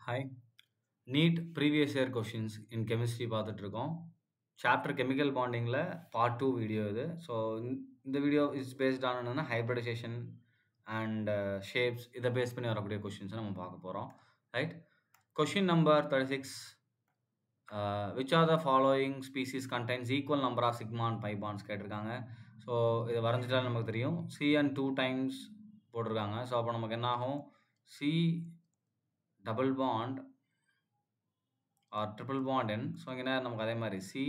Hi NEET previous year questions in chemistry பார்த்துட்ருக்கோம். Chapter chemical பாண்டிங்கில் part 2 video இது. So இந்த வீடியோ இஸ் பேஸ்ட் ஆன் என்னன்னா hybridization and shapes இதை base பண்ணி வரக்கூடிய கொஷின்ஸை நம்ம பார்க்க போகிறோம். Right, question number 36. Which are the following species contains equal number of sigma and pi bonds கேட்டிருக்காங்க. ஸோ இதை வரைஞ்சிட்டா நமக்கு தெரியும். CN 2 டைம்ஸ் போட்டிருக்காங்க. ஸோ அப்போ நமக்கு என்ன ஆகும், C double bond or triple bond N. So இங்கே நமக்கு அதே மாதிரி C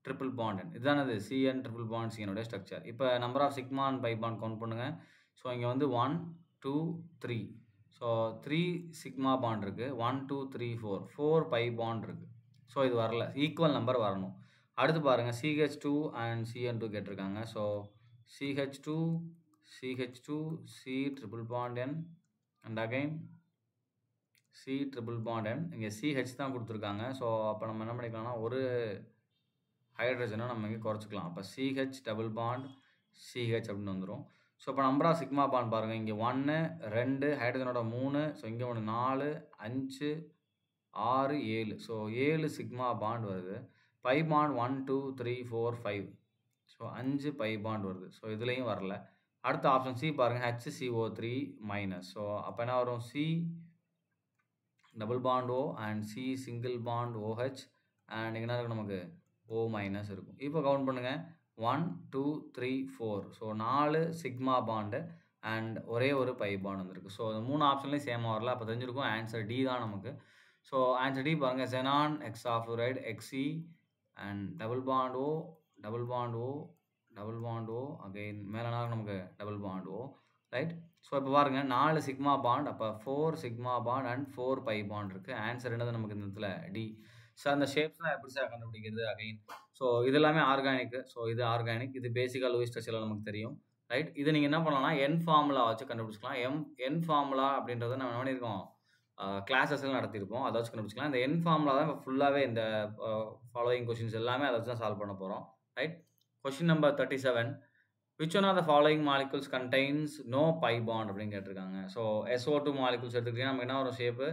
ட்ரிபிள் பாண்ட் N. இதுதானது CN triple bond CN structure. இப்போ number of sigma and pi bond count பண்ணுங்கள். ஸோ இங்கே வந்து 1 2 3. ஸோ 3 சிக்மா பாண்ட் இருக்குது, 1 2 3 4 பை பாண்ட் இருக்குது. ஸோ இது வரல, ஈக்குவல் நம்பர் வரணும். அடுத்து பாருங்கள், CH2 அண்ட் CN2 கேட்டிருக்காங்க. So CH2 C triple bond N and again C triple bond N. இங்கே CH தான் கொடுத்துருக்காங்க. ஸோ அப்போ நம்ம என்ன பண்ணிக்கலாம்னா ஒரு ஹைட்ரஜனை நம்ம இங்கே குறைச்சிக்கலாம். அப்போ CH டபுள் பாண்ட் CH அப்படின்னு வந்துடும். ஸோ இப்போ நம்பர் ஆஃப் சிக்மா பாண்ட் பாருங்கள், இங்கே 1 2 ஹைட்ரஜனோட 3. ஸோ இங்கே 1 4 5 6 7. ஸோ 7 சிக்மா பாண்ட் வருது. By bond 1 2 3 4 5. So 5 by bond வருது. ஸோ இதுலேயும் வரல. அடுத்த ஆப்ஷன் C பாருங்கள், HCO3 மைனஸ். ஸோ அப்போ என்ன வரும், C double bond O and C single bond OH and என்ன இருக்கும், நமக்கு O மைனஸ் இருக்கும். இப்போ கவுண்ட் பண்ணுங்கள், 1 2 3 4. ஸோ 4 சிக்மா பாண்டு அண்ட் ஒரே ஒரு பை பாண்ட் வந்துருக்கு. ஸோ அந்த 3 ஆப்ஷன்லேயும் சேமாக வரல. அப்போ தெரிஞ்சிருக்கும் ஆன்சர் D தான் நமக்கு. ஸோ ஆன்சர் D பாருங்கள், xenon hexafluoride Xe and double bond O double bond O double bond O again மேலே நமக்கு double bond O. Right, so இப்போ பாருங்கள் 4 சிக்மா பாண்ட், அப்போ 4 sigma bond and 4 by bond இருக்குது. Answer என்னது நமக்கு இந்த இடத்துல D. ஸோ அந்த ஷேப்ஸ்லாம் எப்படி சார் கண்டுபிடிக்கிறது அகைன். ஸோ இது எல்லாமே ஆர்கானிக். ஸோ இது ஆர்கானிக், இது பேசிக்காக லூயிஸ் ஸ்ட்ரக்சரில் நமக்கு தெரியும். ரைட், இது நீங்கள் என்ன பண்ணலாம்னா N ஃபார்முலா வச்சு கண்டுபிடிச்சிக்கலாம். N ஃபார்முலா அப்படின்றத நம்ம என்ன பண்ணியிருக்கோம், கிளாஸஸ்லாம் நடத்தியிருப்போம், அதை வச்சு கண்டுபிடிச்சிக்கலாம். இந்த N ஃபார்முலா தான் இப்போ ஃபுல்லாகவே இந்த ஃபாலோயிங் கொஷின்ஸ் எல்லாமே அதை வச்சு தான் சால்வ் பண்ண போகிறோம். Right, question number 37. Which one of the following molecules contains no pi bond அப்படின்னு கேட்டிருக்காங்க. ஸோ SO2 மாலிகுல்ஸ் எடுத்துக்கிட்டிங்கன்னா நமக்கு என்ன வரும் shape,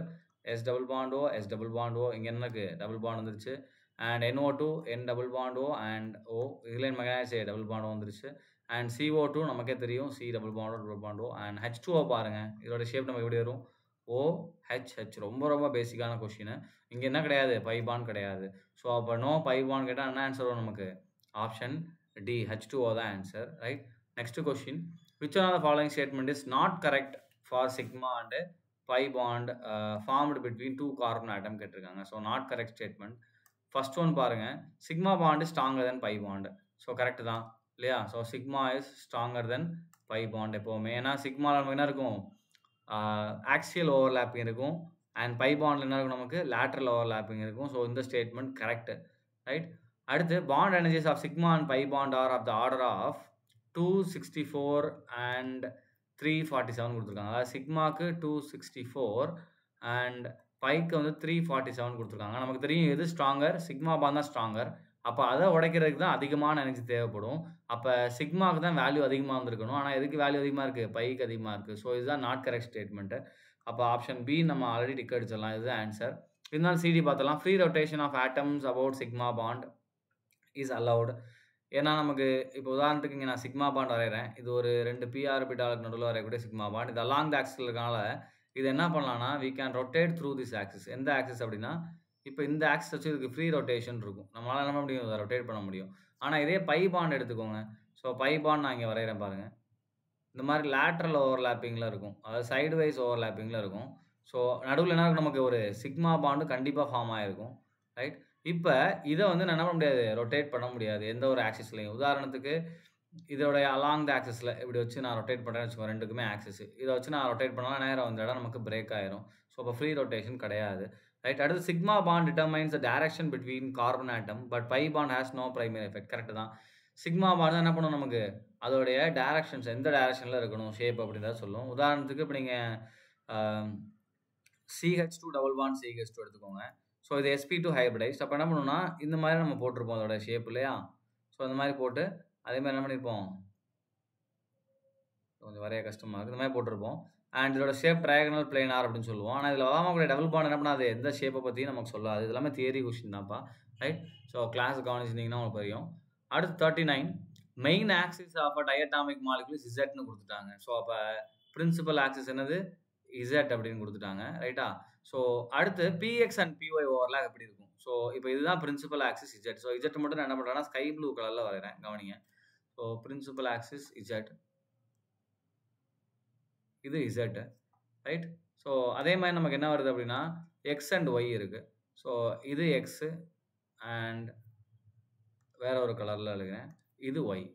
S double bond O S double bond O. இங்கே என்ன இருக்குது, டபுள் பாண்ட் வந்துருச்சு. And NO2 N double bond O and O. இதில் நமக்கு என்ன டபுள் பாண்ட் வந்துருச்சு. அண்ட் CO2 நமக்கே தெரியும், C double bond O double bond O. And H2O பாருங்கள், இதோட ஷேப் நமக்கு எப்படி வரும், OHH. ரொம்ப ரொம்ப பேசிக்கான கொஷின். இங்கே என்ன கிடையாது, பை பாண்ட் கிடையாது. ஸோ அப்போ நோ பை பாண்ட் கேட்டால் என்ன ஆன்சர் வரும் நமக்கு, ஆப்ஷன் D H2O தான் answer. Right, next question. Which one of the following statement is not correct for sigma and pi bond formed between 2 carbon atom கேட்டிருக்காங்க. So not correct statement. First one பாருங்கள், sigma bond stronger than pi bond. So correct தான் இல்லையா. So sigma is stronger than pi bond எப்போவுமே. ஏன்னா சிக்மாவில் நமக்கு என்ன இருக்கும், ஆக்சியல் ஓவர்லேப்பிங் இருக்கும். அண்ட் பை பாண்டில் என்ன இருக்கும், நமக்கு லேட்ரல் ஓவர்லேப்பிங் இருக்கும். ஸோ இந்த ஸ்டேட்மெண்ட் கரெக்ட். ரைட், அடுத்து bond energies of sigma and pi bond are of the order of 264 and 347 கொடுத்துருக்காங்க. அதாவது சிக்மாக்கு 264 அண்ட் பைக்கு வந்து 347 கொடுத்துருக்காங்க. நமக்கு தெரியும் எது ஸ்ட்ராங்கர், சிக்மா பாண்ட் தான் ஸ்ட்ராங்கர். அப்போ அதை உடைக்கிறதுக்கு தான் அதிகமான எனர்ஜி தேவைப்படும். அப்போ சிக்மாவுக்கு தான் வேல்யூ அதிகமாக வந்திருக்கணும். ஆனால் எதுக்கு வேல்யூ அதிகமாக இருக்குது, பைக்கு அதிகமாக இருக்குது. ஸோ இதுதான் நாட் கரெக்ட் ஸ்டேட்மெண்ட்டு. அப்போ ஆப்ஷன் B நம்ம ஆல்ரெடி டிக் அடிச்சிடலாம், இதுதான் ஆன்சர். இருந்தாலும் CD பார்த்தலாம். Free rotation of atoms about sigma bond is allowed. ஏன்னா நமக்கு இப்போ உதாரணத்துக்கு இங்கே நான் சிக்மா பாண்ட் வரைகிறேன். இது ஒரு 2 p ஆர்பிட்டாலுக்கு நடுவில் வரையக்கூடிய சிக்மா பாண்ட். இது அலாங் த ஆக்சிஸ் இருக்கனால இது என்ன பண்ணலாம்னா, we can rotate through this axis. எந்த ஆக்சிஸ் அப்படின்னா, இப்போ இந்த ஆக்சிஸ் வச்சு இதுக்கு ஃப்ரீ ரொட்டேஷன் இருக்கும். நம்மளால் என்ன முடியும், இதை ரொட்டேட் பண்ண முடியும். ஆனால் இதே பை பாண்ட் எடுத்துக்கோங்க. ஸோ பை பாண்ட் நான் இங்கே வரைகிறேன் பாருங்கள். இந்த மாதிரி லேட்ரல் ஓவர்லேப்பிங்கில் இருக்கும், அதாவது சைடு வைஸ் ஓவர்லேப்பிங்கில் இருக்கும். ஸோ நடுவில் என்ன இருக்கும், நமக்கு ஒரு சிக்மா பாண்டு கண்டிப்பாக ஃபார்ம் ஆகிருக்கும். ரைட், இப்போ இதை வந்து நான் என்ன பண்ண முடியாது, ரொட்டேட் பண்ண முடியாது எந்த ஒரு ஆக்சிஸ்லையும். உதாரணத்துக்கு இதோடைய அலாங் த ஆக்சிஸில் இப்படி வச்சு நான் ரொட்டேட் பண்ணுறேன்னு வச்சுக்கோங்க, ரெண்டுக்குமே ஆக்சிஸ். இதை வச்சு நான் ரொட்டேட் பண்ணலாம், நேரம் அந்த இடம் நமக்கு பிரேக் ஆயிரும். ஸோ அப்போ ஃப்ரீ ரொட்டேஷன் கிடையாது. ரைட், அடுத்து sigma bond determines the direction between carbon atom but pi bond has no primary effect. Correct தான். சிக்மா பாண்ட் தான் என்ன பண்ணும், நமக்கு அதோடைய டைரக்ஷன்ஸ் எந்த டைரக்ஷனில் இருக்கணும் ஷேப் அப்படின்றத சொல்லும். உதாரணத்துக்கு இப்போ நீங்கள் CH2 டபுள் பாண்ட் CH2 எடுத்துக்கோங்க. ஸோ இது sp2 ஹைப்ரிடைஸ்ட். அப்போ என்ன பண்ணணும்னா இந்த மாதிரி நம்ம போட்டிருப்போம் அதோட ஷேப் இல்லையா. ஸோ அந்த மாதிரி போட்டு அதே மாதிரி என்ன பண்ணியிருப்போம், கொஞ்சம் வரைய கஷ்டமாக இருக்குது, இந்த மாதிரி போட்டிருப்போம். அண்ட் இதோட ஷேப் ட்ரையாகனல் பிளேனார் அப்படின்னு சொல்லுவோம். ஆனால் இதில் வராமக்கூடிய டபுள் பாண்ட் என்ன பண்ணாது, எந்த ஷேப்பை பற்றியும் நமக்கு சொல்லாது. இது எல்லாமே தியரி கொஸ்டின் தான்ப்பா, ரைட்? ஸோ கிளாஸ் கவனிச்சிருந்தீங்கன்னா உங்களுக்கு தெரியும். அடுத்து 39 main axis of a diatomic molecule இசட்னு கொடுத்துட்டாங்க. ஸோ அப்போ பிரின்சிபல் ஆக்சிஸ் என்னது, இசட் அப்படின்னு கொடுத்துட்டாங்க, ரைட்டா? ஸோ அடுத்து பிஎக்ஸ் அண்ட் பிஒய் ஓவர்லாப் எப்படி இருக்கும்? ஸோ இப்போ இதுதான் principal axis Z. So Z மட்டும் நான் என்ன பண்ணுறேன்னா ஸ்கை ப்ளூ கலரில் வரைகிறேன், கவனிங்க. ஸோ பிரின்சிபல் ஆக்சிஸ் இசட், இது இசட், ரைட்? ஸோ அதே மாதிரி நமக்கு என்ன வருது அப்படின்னா எக்ஸ் அண்ட் ஒய் இருக்குது. ஸோ இது எக்ஸு அண்ட் வேற ஒரு கலரில் எழுதுகிறேன், இது ஒய்.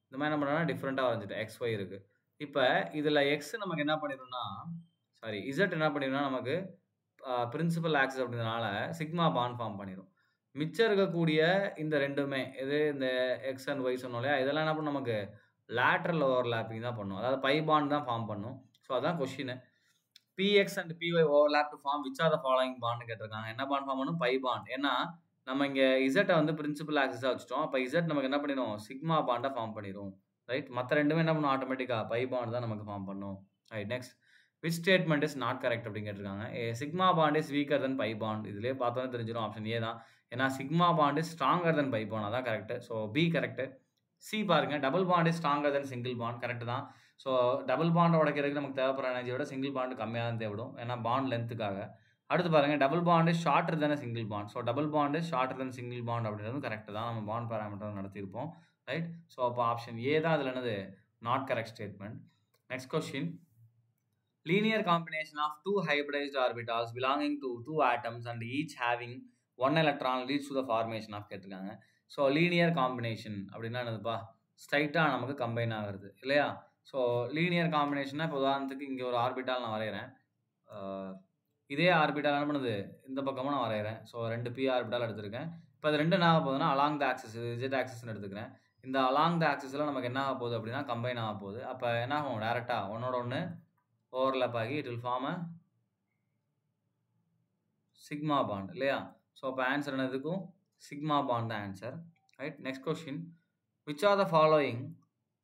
இந்த மாதிரி என்ன பண்ணுறோன்னா டிஃப்ரெண்ட்டாக வரைஞ்சிட்டேன், எக்ஸ் ஒய் இருக்குது. இப்போ இதில் எக்ஸ் நமக்கு என்ன பண்ணிடும்னா, சாரி இசட் என்ன பண்ணிடும்னா நமக்கு பிரின்சிபல் ஆக்சிஸ் அப்படின்றதுனால சிக்மா பாண்ட் ஃபார்ம் பண்ணிடும். மிச்சம் இருக்கக்கூடிய இந்த ரெண்டுமே இது இந்த எக்ஸ் அண்ட் ஒய் சொன்னோம் இல்லையா, இதெல்லாம் என்ன பண்ணும் நமக்கு லேட்ரல் ஓவர்லாப்பிங் தான் பண்ணும், அதாவது பை பாண்ட் தான் ஃபார்ம் பண்ணும். ஸோ அதான் question. P x and p y overlap to form which are the following bond கேட்டிருக்காங்க. என்ன பாண்ட் ஃபார்ம் பண்ணும், பை பாண்ட். ஏன்னா நம்ம இங்கே இசட்டை வந்து பிரின்சிபல் ஆக்சிஸாக வச்சுட்டோம். அப்போ இசட் நமக்கு என்ன பண்ணிடும், சிக்மா பாண்டை ஃபார்ம் பண்ணிடும், ரைட்? மற்ற ரெண்டுமே என்ன பண்ணும், ஆட்டோமேட்டிக்காக பை பாண்ட் தான் நமக்கு ஃபார்ம் பண்ணும், right? Next which statement is not correct அப்படின்னு கேட்டிருக்காங்க. Sigma bond is weaker than pi bond. இதுலேயே பார்த்தோன்னே தெரிஞ்சிடும், ஆப்ஷன் ஏ தான். ஏன்னா sigma bond is stronger than pi bond, அதான் correct. So B correct. C பாருங்க, double bond is stronger than single bond, correct தான். ஸோ டபுள் பாண்ட் உடைக்கிறதுக்கு நமக்கு தேவைப்படுற எனர்ஜியோட சிங்கிள் பாண்ட் கம்மியாக தான் தேவைப்படும், ஏன்னா பாண்ட் லென்த்துக்காக. அடுத்து பாருங்க, double bond is shorter then single bond. So double bond is shorter then single bond அப்படின்றது கரெக்ட் தான், நம்ம பாண்ட் பேராமீட்டர் நடத்தியிருப்போம், ரைட்? ஸோ அப்போ ஆப்ஷன் ஏ தான் அதில் என்னது not correct statement. Next question, linear combination of two hybridized orbitals belonging to two atoms and each having one electron leads to the formation of கேட்டிருக்காங்க. So linear combination அப்படின்னா என்னதுப்பா, ஸ்ட்ரைட்டாக நமக்கு combine ஆகுறது இல்லையா? ஸோ லீனியர் காம்பினேஷன்னா இப்போ உதாரணத்துக்கு இங்கே ஒரு ஆர்பிட்டால் நான் வரைகிறேன், இதே ஆர்பிட்டால் என்ன பண்ணுது இந்த பக்கமும் நான் வரைகிறேன். ஸோ 2 பி ஆர்பிட்டால் எடுத்திருக்கேன். இப்போ அது ரெண்டு என்ன ஆக போகுதுன்னா அலாங் த ஆக்சிஸ், இஜெட் ஆக்சிஸ்ன்னு எடுத்துக்கிறேன். இந்த அலாங் த ஆக்சிஸில் நமக்கு என்ன ஆக போகுது அப்படின்னா கம்பைன் ஆக போகுது. அப்போ என்ன ஆகும், டேரெக்டாக ஒன்னோட ஒன்று ஓவர்லாப் ஆகி it will form a sigma bond இல்லையா? ஸோ அப்போ ஆன்சர் என்னதுக்கும் சிக்மா பாண்ட் தான் answer, right? Next question, which are the following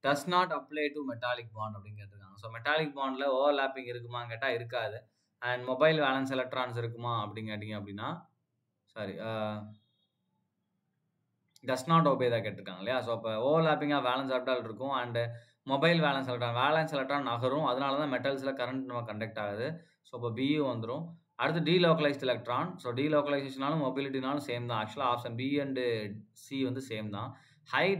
does not apply to metallic bond அப்படின்னு கேட்டிருக்காங்க. ஸோ மெட்டாலிக் பாண்டில் ஓவர்லாப்பிங் இருக்குமான்னு கேட்டால் இருக்காது. அண்ட் மொபைல் வேலன்ஸ் எலக்ட்ரான்ஸ் இருக்குமா அப்படின்னு கேட்டிங்க அப்படின்னா சாரி டஸ் நாட் ஒபே தான் கேட்டிருக்காங்க இல்லையா? ஸோ அப்போ ஓவர்லாப்பிங்காக வேலன்ஸ் ஆர்பிட்டால் இருக்கும் அண்ட் மொபைல் வேலன்ஸ் எலக்ட்ரான் நகரும், அதனால தான் மெட்டல்ஸில் கரண்ட் நம்ம கண்டக்ட் ஆகுது. ஸோ இப்போ பியும் வந்துடும். அடுத்து டீலோக்கலைஸ்ட் எலக்ட்ரான். ஸோ டீலோக்கலைசேஷனாலும் மொபிலிட்டினாலும் சேம் தான். ஆக்சுவலாக ஆப்ஷன் பி அண்டு சி வந்து சேம் தான். Highly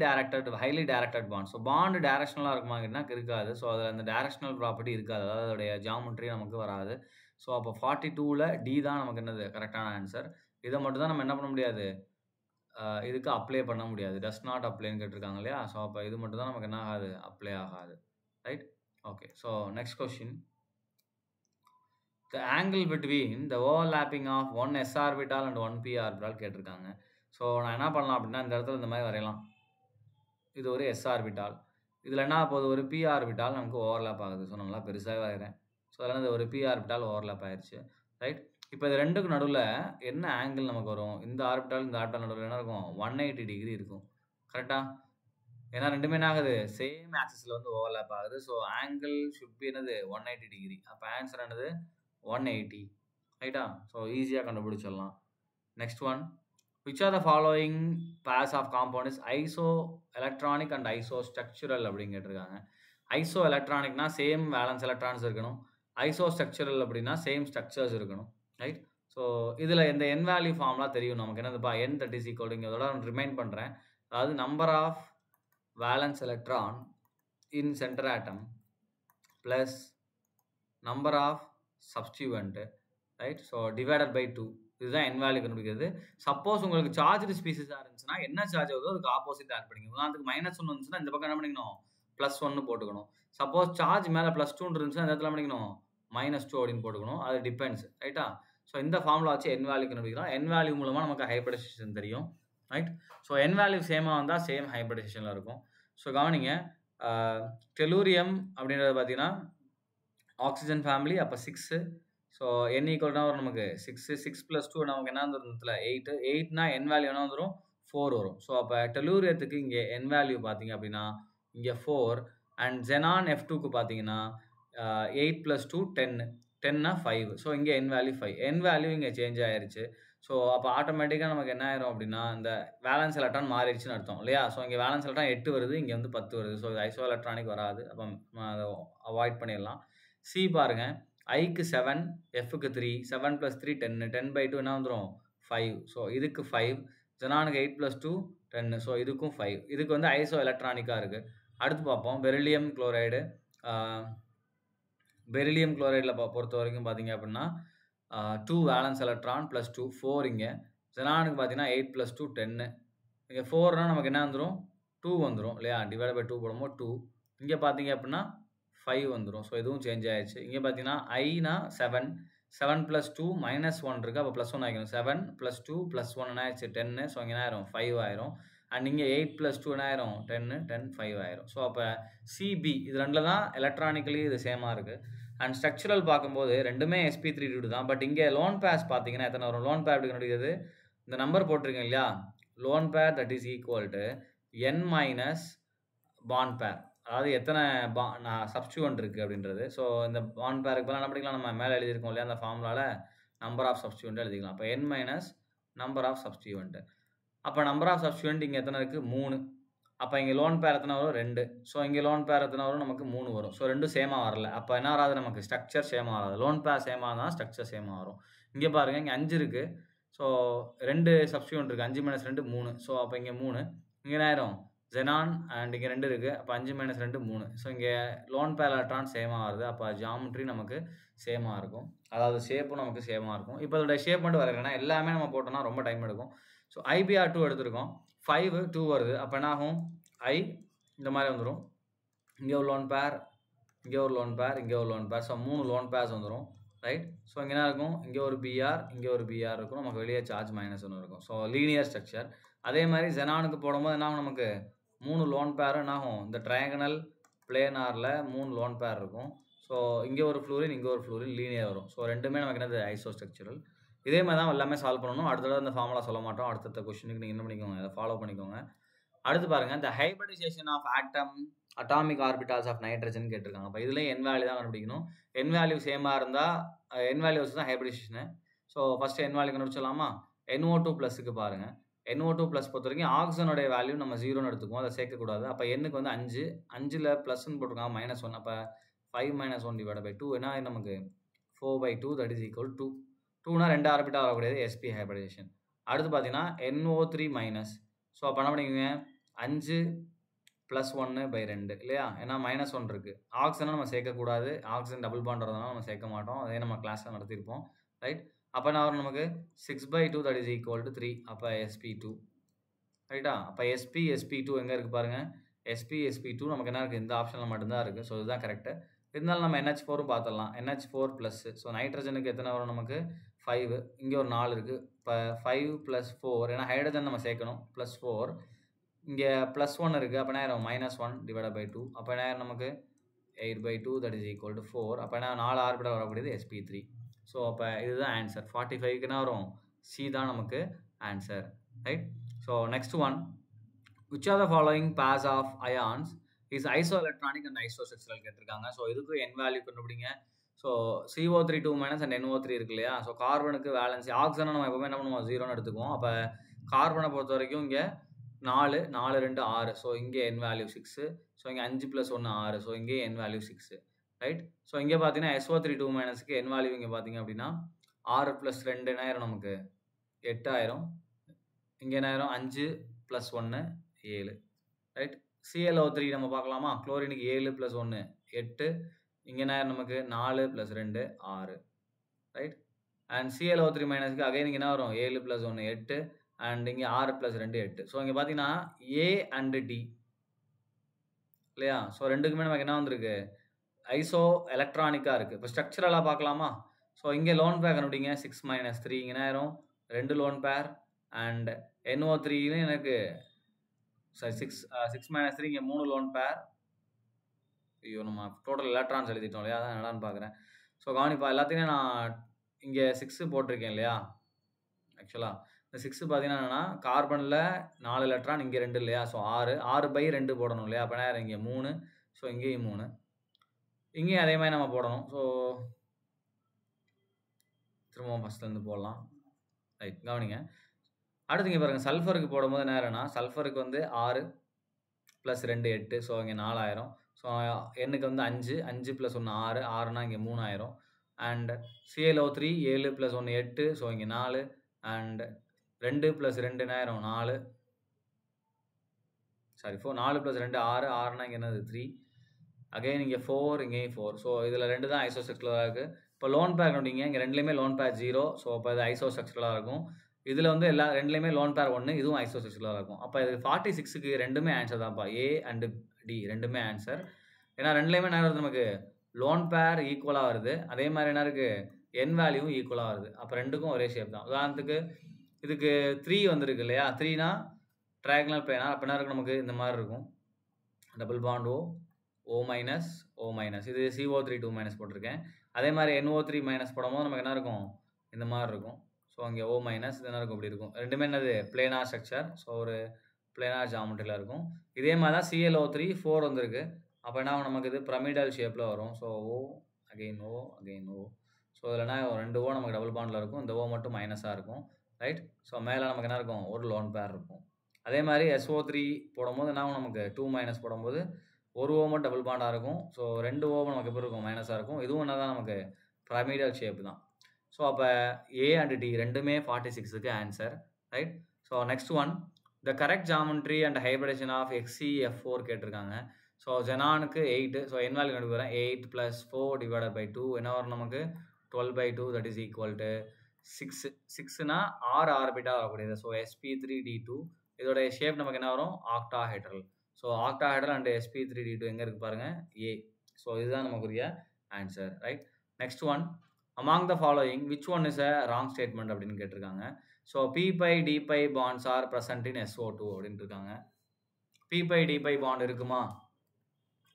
directed bond. So bond டைரக்ஷனலாக இருக்குமாங்கன்னா இருக்காது. ஸோ அதில் அந்த டைரக்ஷனல் ப்ராப்பர்ட்டி இருக்காது, அதாவது அதோடைய ஜியாமெட்ரி நமக்கு வராது. ஸோ அப்போ 42ல் டி தான் நமக்கு என்னது கரெக்டான ஆன்சர். இதை மட்டும் தான் நம்ம என்ன பண்ண முடியாது, இதுக்கு அப்ளை பண்ண முடியாது, டஸ் நாட் அப்ளைன்னு கேட்டிருக்காங்க இல்லையா? ஸோ அப்போ இது மட்டும் தான் நமக்கு என்ன ஆகாது, அப்ளை ஆகாது, right? Okay. So next question, the angle between the overlapping of one s orbital and one p orbital கேட்டிருக்காங்க. ஸோ நான் என்ன பண்ணலாம் அப்படின்னா இந்த இடத்துல இந்த மாதிரி வரையலாம். இது ஒரு எஸ் ஆர்பிட்டால், இதில் என்ன போகுது, ஒரு பி ஆர்பிட்டால் நமக்கு ஓவர்லாப் ஆகுது. ஸோ நல்லா பெருசாக வரைகிறேன். ஸோ அதில் ஒரு பி ஆர்பிட்டால் ஓவர்லாப் ஆயிடுச்சு, ரைட்? இப்போ இது ரெண்டுக்கு நடுவில் என்ன ஆங்கிள் நமக்கு வரும், இந்த ஆர்பிட்டால் இந்த ஆர்பிட்டால் நடுவில் என்ன இருக்கும், 180 டிகிரி இருக்கும், கரெக்டாக? ஏன்னா ரெண்டுமே என்ன ஆகுது, சேம் ஆக்சிஸில் வந்து ஓவர்லாப் ஆகுது. ஸோ ஆங்கிள் ஷுட் பி என்னது 180 டிகிரி. அப்போ ஆன்சர் என்னது 180, ரைட்டா? ஸோ ஈஸியாக கண்டுபிடிச்சிடலாம். Next one, which are the following pairs of compound is isoelectronic and isostructural அப்படின்னு கேட்டிருக்காங்க. ஐசோ எலக்ட்ரானிக்னா சேம் வேலன்ஸ் எலக்ட்ரான்ஸ் இருக்கணும், ஐசோ ஸ்ட்ரக்சரல் அப்படின்னா சேம் ஸ்ட்ரக்சர்ஸ் இருக்கணும், ரைட்? ஸோ இதில் இந்த என் வேல்யூ ஃபார்ம்லாம் தெரியும் நமக்கு. என்னதுப்பா, n that is equal to, இதோட ரிமைண்ட் பண்ணுறேன், அதாவது number of valence electron in centre atom plus number of substituent, right? So divided by 2, இதுதான் என் வேல்யூ கண்டுபிடிக்கிறது. சப்போஸ் உங்களுக்கு சார்ஜ் ஸ்பீசிஸாக இருந்துச்சுன்னா என்ன சார்ஜ் ஆகுதோ அதுக்கு ஆப்போசிட் ஆட் பண்ணிக்கணும். உதாரணத்துக்கு -1 இருந்துச்சுன்னா இந்த பக்கம் என்ன பண்ணிக்கணும், +1 போட்டுக்கணும். சப்போஸ் சார்ஜ் மேலே +2 இருந்துச்சுன்னா இந்த இடத்துல பண்ணிக்கணும் -2 அப்படின்னு போட்டுக்கணும். அது டிபெண்ட்ஸ், ரைட்டா? ஸோ இந்த ஃபார்முலா வச்சு என் வேல்யூ கண்டுபிடிக்கலாம். என் வேல்யூ மூலமாக நமக்கு ஹைபிரிடைசேஷன் தெரியும், ரைட்? ஸோ என் வேல்யூ சேமாக வந்தால் சேம் ஹைபிரிடைசேஷனில் இருக்கும். ஸோ கவனிங்க, டெலூரியம் அப்படின்றது பார்த்தீங்கன்னா ஆக்சிஜன் ஃபேமிலி, அப்போ 6. ஸோ n ஈக்குவல்னா வரும் நமக்கு 6, 6 + 2 நமக்கு என்ன வந்துடும், 8. 8னா என் வேல்யூ என்ன வந்துடும், 4 வரும். ஸோ அப்போ டெலூரியத்துக்கு இங்கே என் வேல்யூ பார்த்தீங்க அப்படின்னா இங்கே 4 அண்ட் ஜெனான் F2க்கு பார்த்தீங்கன்னா 8 + 2 10 10னா 5. ஸோ இங்கே n வேல்யூ 5. n வேல்யூ இங்கே சேஞ்ச் ஆயிருச்சு. ஸோ அப்போ ஆட்டோமேட்டிக்கா நமக்கு என்ன ஆயிரும் அப்படின்னா, இந்த வேலன்ஸ் எலக்ட்ரான் மாறிடுச்சுன்னு அர்த்தம் இல்லையா? ஸோ இங்கே வேலன்ஸ் எலக்ட்ரான் 8 வருது, இங்கே வந்து 10 வருது. ஸோ இது ஐசோ எலக்ட்ரானிக் வராது. அப்போ அத அவாய்ட் பண்ணிடலாம். சி பாருங்க, ஐக்கு 7, எஃப்க்கு 3, 7 + 3 10, 10/2 என்ன வந்துரும் 5. ஸோ இதுக்கு 5, ஜெனானுக்கு 8 + 2 10. ஸோ இதுக்கும் 5. இதுக்கு வந்து ஐசோ எலக்ட்ரானிக்கா இருக்கு. அடுத்து பார்ப்போம் பெரிலியம் குளோரைடு. பெரிலியம் குளோரைடில் பொறுத்த வரைக்கும் பார்த்தீங்க அப்படின்னா 2 வேலன்ஸ் எலக்ட்ரான் + 2 4 இங்கே. ஜெனானுக்கு பார்த்தீங்கன்னா 8 + 2 10. இங்கே 4னா நமக்கு என்ன வந்துரும் 2 வந்துரும் இல்லையா? டிவைட் பை 2 போடும்போது 2. இங்கே பார்த்தீங்க அப்படின்னா 5 வந்துரும். ஸோ இதுவும் சேஞ்ச் ஆயிடுச்சு. இங்கே பார்த்தீங்கன்னா ஐனா 7, 7 + 2 -1 இருக்கு. அப்போ +1 ஆகிக்கணும். 7 + 2 + 1 என்ன ஆயிடுச்சு 10. ஸோ இங்கே என்ன ஆயிரும் 5 ஆயிரும். அண்ட் இங்கே 8 + 2 என்ன ஆயிரும் 10, 10 5 ஆயிரும். ஸோ அப்போ சிபி இது ரெண்டில் தான் எலக்ட்ரானிக்கலி இது சேமாக இருக்குது. அண்ட் ஸ்ட்ரக்சரல் பார்க்கும்போது ரெண்டுமே sp3 தான். பட் இங்கே லோன் பேர்ஸ் பார்த்தீங்கன்னா எத்தனை வரும்? லோன் பேர் எப்படி கண்டுபிடிக்கிறது? இந்த நம்பர் போட்டிருக்கேன் இல்லையா? Lone pair that is equal to n minus bond பேர். அதாவது எத்தனை சப்ஸ்டியூவன்ட் இருக்குது அப்படின்றது. ஸோ இந்த பாண்ட் பேருக்கு பதிலாக என்ன பண்ணிக்கலாம்? நம்ம மேலே எழுதியிருக்கோம் இல்லையா? அந்த ஃபார்முலாவில் நம்பர் ஆஃப் சப்ஸ்டியூவன்ட் எழுதிக்கலாம். அப்போ n மைனஸ் நம்பர் ஆஃப் சப்ஸ்டியூவன்ட். அப்போ நம்பர் ஆஃப் சப்ஸ்டியூவன்ட் இங்கே எத்தனை இருக்குது? 3. அப்போ இங்கே லோன் பேர் எத்தனை வரும்? 2. ஸோ இங்கே லோன் பேர் எத்தனை வரும்? நமக்கு 3 வரும். ஸோ ரெண்டும் சேமாக வரல. அப்போ என்ன வராது? நமக்கு ஸ்ட்ரக்சர் சேமாக வராது. லோன் பேர் சேமாக தான் ஸ்ட்ரக்சர் சேமாக வரும். இங்கே பாருங்கள், இங்கே 5 இருக்குது. ஸோ 2 சப்ஸ்டியூவன்ட் இருக்குது. 5 - 2 3. ஸோ அப்போ இங்கே 3. இங்கே என்ன ஆயிரும்? ஜெனான் அண்ட் இங்கே 2 இருக்குது. அப்போ 5 - 2 3. ஸோ இங்கே லோன் பேர் எலக்ட்ரான் சேமாக வருது. அப்போ ஜியாமெட்ரி நமக்கு சேமாக இருக்கும். அதாவது ஷேப்பும் நமக்கு சேமாக இருக்கும். இப்போ இதோட ஷேப் மட்டும் வரையறேன்னா எல்லாமே நம்ம போட்டோம்னா ரொம்ப டைம் எடுக்கும். ஸோ IBR2 எடுத்திருக்கோம். 5 2 வருது. அப்போ என்ன ஆகும்? I இந்த மாதிரி வந்துடும். இங்கே ஒரு லோன் பேர், இங்கே ஒரு லோன் பேர், இங்கே ஒரு lone pair. So 3 lone purse வந்துடும். ரைட்? ஸோ இங்கே என்ன இருக்கும்? இங்கே ஒரு BR, இங்கே ஒரு BR இருக்கும். நமக்கு வெளியே சார்ஜ் -1 இருக்கும். So linear structure. அதே மாதிரி ஜெனானுக்கு போடும்போது என்ன ஆகும்? நமக்கு 3 லோன் பேரும் என்ன ஆகும்? இந்த ட்ரையாங்கனல் பிளேனாரில் 3 லோன் பேர் இருக்கும். ஸோ இங்கே ஒரு ஃப்ளூரின், இங்கே ஒரு ஃப்ளூரின் லீனியர் வரும். ஸோ ரெண்டுமே நமக்கு என்னது? Iso structural. இதே மாதிரி தான் எல்லாமே சால்வ் பண்ணணும். அடுத்தது அந்த ஃபார்முலா சொல்ல மாட்டோம். அடுத்த கொஸ்டினுக்கு நீங்கள் என்ன பண்ணிக்கோங்க? அதை ஃபாலோ பண்ணிக்கோங்க. அடுத்து பாருங்க, இந்த hybridisation of atomic orbitals of nitrogen கேட்டிருக்காங்க. அப்போ இதுலேயும் n வேல்யூ தான் கண்டுபிடிக்கணும். n வேல்யூ சேமாக இருந்தால் n வேல்யூ வச்சு தான் ஹைபிரிடைசேஷனு. ஸோ ஃபஸ்ட்டு n வேல்யூ கண்டுபிடிச்சலாமா? NO2 ப்ளஸுக்கு பாருங்கள். NO2 ப்ளஸ் பொறுத்த வரைக்கும் ஆக்சிஜனுடைய வேல்யூ நம்ம 0ன்னு எடுத்துக்குவோம். அதை சேர்க்கக்கூடாது. அப்போ எண்ணுக்கு வந்து 5, 5ல் ப்ளஸ்ன்னு போட்டிருக்காங்க -1. அப்போ 5 - 1 டிவைட் பை 2 என்ன நமக்கு 4/2 தட் இஸ் ஈக்குவல் 2. 2னா 2 ஆர்பிட்டால் வரக்கூடியது sp ஹைபிரிடைசேஷன். அடுத்து பார்த்தீங்கன்னா NO3 மைனஸ். ஸோ அப்போ என்ன பண்ணிக்கோங்க? 5 + 1/2 இல்லையா? ஏன்னா -1 இருக்குது. ஆக்சிஜனை நம்ம சேர்க்கக்கூடாது. ஆக்சிஜன் டபுள் பாண்ட் வரதுனால நம்ம சேர்க்க மாட்டோம். அதே நம்ம கிளாஸில் நடத்தியிருப்போம். ரைட்? அப்போ என்ன வரும் நமக்கு? 6/2 தட் இஸ் ஈக்குவல் டு 3. அப்போ sp2. ரைட்டா? அப்போ sp2 எங்கே இருக்குது பாருங்கள்? sp2 நமக்கு என்ன இருக்குது? இந்த ஆப்ஷனில் மட்டும்தான் இருக்குது. ஸோ இதுதான் கரெக்டு. இருந்தாலும் நம்ம NH4 பார்த்துடலாம். NH4 plus. ஸோ நைட்ரஜனுக்கு எத்தனை வரும் நமக்கு? 5. இங்கே ஒரு 4 இருக்குது. இப்போ 5 + 4 ஏன்னா ஹைட்ரஜன் நம்ம சேர்க்கணும். +4 இங்கே +1 இருக்குது. அப்போ என்ன ஆயிரும்? -1 டிவைட் பை 2. அப்போ என்ன ஆயிரும் நமக்கு? 8/2 தட் இஸ் ஈக்குவல் டு 4. அப்போ என்ன 4 ஆர்பிட்டால் வரக்கூடியது sp3. ஸோ அப்போ இதுதான் ஆன்சர். 45க்கு என்ன வரும்? சி தான் நமக்கு answer. Right? So next one, which are the following pairs of ions is isoelectronic and isostructural கேட்டிருக்காங்க. ஸோ இதுக்கு n வேல்யூ கண்டுபிடிங்க. ஸோ CO3 2- and NO3 இருக்கு இல்லையா? ஸோ கார்பனுக்கு வேலன்சி ஆக்சிஜனை நம்ம எப்பவுமே என்ன பண்ணுவோம்? 0ன்னு எடுத்துக்குவோம். அப்போ கார்பனை பொறுத்த வரைக்கும் இங்கே 4, 4 2 6. ஸோ இங்கே n வேல்யூ 6. ஸோ இங்கே 5 + 1 6. ஸோ இங்கே n வேல்யூ 6. ரைட்? ஸோ இங்கே பார்த்தீங்கன்னா SO3 2- n வேல்யூ இங்கே பார்த்தீங்க அப்படின்னா 6 + 2 என்ன ஆயிரும்? நமக்கு 8 ஆயிரும். இங்கே என்ன ஆயிரும்? 5 + 1 7. ரைட்? ClO3 நம்ம பார்க்கலாமா? குளோரினுக்கு 7 + 1 8. இங்கே என்ன ஆயிரும்? நமக்கு 4 + 2 6. ரைட்? அண்ட் ClO3- அகைன் இங்கே என்ன வரும்? 7 + 1 8. அண்ட் இங்கே 6 + 2 8. ஸோ இங்கே பார்த்தீங்கன்னா A அண்ட் D இல்லையா? ஸோ ரெண்டுக்குமே நமக்கு என்ன வந்திருக்கு? ஐசோ எலக்ட்ரானிக்காக இருக்குது. இப்போ ஸ்ட்ரக்சரலாக பார்க்கலாமா? ஸோ இங்கே லோன் பேர் கண்டுபிடிங்க. 6 - 3 இங்கே என்ன ஆயிரும்? 2 லோன் பேர். அண்ட் NO3லையும் எனக்கு 6 - 3 இங்கே 3 லோன் பேர். ஐயோ, நம்ம டோட்டல் எலக்ட்ரான்ஸ் எழுதிட்டோம் இல்லையா? அதான் என்னடான்னு பார்க்குறேன். ஸோ கவனிப்பா, எல்லாத்தையுமே நான் இங்கே 6 போட்டிருக்கேன் இல்லையா? ஆக்சுவலாக இந்த 6 பார்த்தீங்கன்னா என்னென்னா கார்பனில் 4 எலக்ட்ரான், இங்கே 2 இல்லையா? ஸோ 6 6/2 போடணும் இல்லையா? அப்போ என்ன இங்கே 3. ஸோ இங்கேயும் 3. இங்கேயும் அதே மாதிரி நம்ம போடணும். ஸோ திரும்பவும் ஃபஸ்ட்லேருந்து போடலாம். ரைட், கவனிங்க. அடுத்து இங்கே பாருங்கள், சல்ஃபருக்கு போடும்போது என்ன ஆயிரும்னா, சல்ஃபருக்கு வந்து 6 + 2 8. ஸோ இங்கே 4000. ஸோ எண்ணுக்கு வந்து 5 5 + 1 6 6னா இங்கே 3000. And ClO3 7 + 1 8. ஸோ இங்கே 4. அண்ட் 2 + 2 என்ன ஆயிரும் 4. சாரி 4 + 2 6 6னா இங்கே என்னது 3. அகைன் இங்கே 4 இங்கேயும் 4. ஸோ இதில் 2 தான் ஐசோஸ்ட்ரக்சரலாக இருக்குது. இப்போ லோன் பேர் கண்டுபிடிங்க. இங்கே ரெண்டுலேயுமே லோன் பேர் 0. ஸோ அப்போ இது ஐசோஸ்ட்ரக்சரலாக இருக்கும். இதில் வந்து ரெண்டுலேயுமே லோன் பேர் 1. இதுவும் ஐசோஸ்ட்ரக்சரலாக இருக்கும். அப்போ இது 46க்கு ரெண்டுமே ஆன்சர் தான்ப்பா. A அண்ட் D ரெண்டுமே ஆன்சர். ஏன்னா ரெண்டுலேயுமே என்ன வருது, நமக்கு லோன் பேர் ஈக்குவலாக வருது. அதே மாதிரி என்ன இருக்குது, என் வேல்யூவும் ஈக்குவலாக வருது. அப்போ ரெண்டுக்கும் ஒரே ஷேப் தான். உதாரணத்துக்கு இதுக்கு 3 வந்துருக்கு இல்லையா, 3னா ட்ரையாங்குலர் பிளேனா. அப்போ என்ன இருக்கும், நமக்கு இந்த மாதிரி இருக்கும். Double bond O minus O minus. இது CO3 2- போட்டிருக்கேன். அதே மாதிரி NO3- போடும்போது நமக்கு என்ன இருக்கும், இந்த மாதிரி இருக்கும். ஸோ அங்கே O மைனஸ் இது என்ன இருக்கும், இப்படி இருக்கும். ரெண்டுமே என்னது பிளேனார் ஸ்ட்ரக்சர். ஸோ ஒரு பிளேனார் ஜாமெட்ரியில் இருக்கும். இதே மாதிரி தான் ClO3 4 வந்திருக்கு. அப்போ என்ன நமக்கு இது பிரமிடல் ஷேப்பில் வரும். So O again O again O. So இதில் என்ன 2 O நமக்கு டபுள் பாண்டில் இருக்கும். இந்த O மட்டும் மைனஸாக இருக்கும். ரைட். ஸோ மேலே நமக்கு என்ன இருக்கும், ஒரு லோன் பேர் இருக்கும். அதே மாதிரி SO3 போடும்போது என்ன நமக்கு 2- போடும்போது ஒரு O மட்டும் டபுள் பாண்டாக இருக்கும். ஸோ 2 O நமக்கு எப்படி இருக்கும், மைனஸாக இருக்கும். இதுவும் என்ன தான் நமக்கு பிரமிடல் ஷேப் தான். ஸோ அப்போ A அண்ட் D ரெண்டுமே 46க்கு answer. Right. So next one, the correct geometry and hybridization of XeF4 கேட்டிருக்காங்க. ஸோ ஜெனானுக்கு 8. ஸோ என் வேல்யூ கண்டு வரேன். 8 + 4 / 2 என்ன வரும் நமக்கு 12/2. That is equal to 6. 6னா 6 ஆர்பிட்டால் வரக்கூடியது. So sp3d2. இதோட ஷேப் நமக்கு என்ன வரும், octahedral. So octahedral and sp3d2 எங்கே இருக்குது பாருங்கள், A. ஸோ இதுதான் நமக்குரிய answer. Right. Next one, among the following which one is a wrong statement அப்படின்னு கேட்டிருக்காங்க. So p/d5 bonds are present in SO2 அப்படின்ட்டு இருக்காங்க. p/d5 பாண்ட் இருக்குமா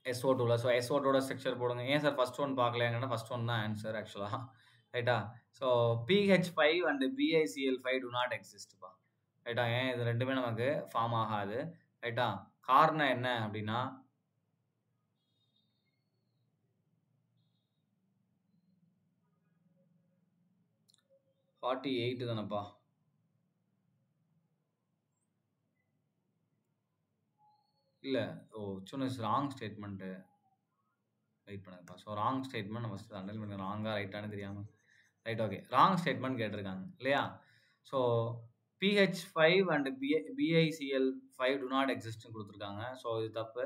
SO2ல? ஸோ SO2ஓட ஸ்ட்ரக்சர் போடுங்க. ஏன் சார் ஃபர்ஸ்ட் ஒன் பார்க்கலைங்கன்னா, ஃபர்ஸ்ட் ஒன் தான் ஆன்சர் ஆக்சுவலாக. ரைட்டா. ஸோ pH5 அண்ட் BiCl5 do not existப்பா. ரைட்டா. ஏன் இது ரெண்டுமே நமக்கு ஃபார்ம் ஆகாது. ரைட்டா. காரணம் என்ன அப்படின்னா, (48) தானப்பா. இல்லை, சொன்ன ராங் ஸ்டேட்மெண்ட்டு. வெயிட் பண்ணுங்கப்பா. ஸோ ராங் ஸ்டேட்மெண்ட் நம்ம ஃபஸ்ட்டு அண்டர்லைன் பண்ணுங்க. ராங்கா ரைட்டானு தெரியாமல். Right, okay. ராங் ஸ்டேட்மெண்ட் கேட்டிருக்காங்க இல்லையா. ஸோ pH5 அண்ட் BiCl5 do not existன்னு கொடுத்துருக்காங்க. ஸோ இது தப்பு.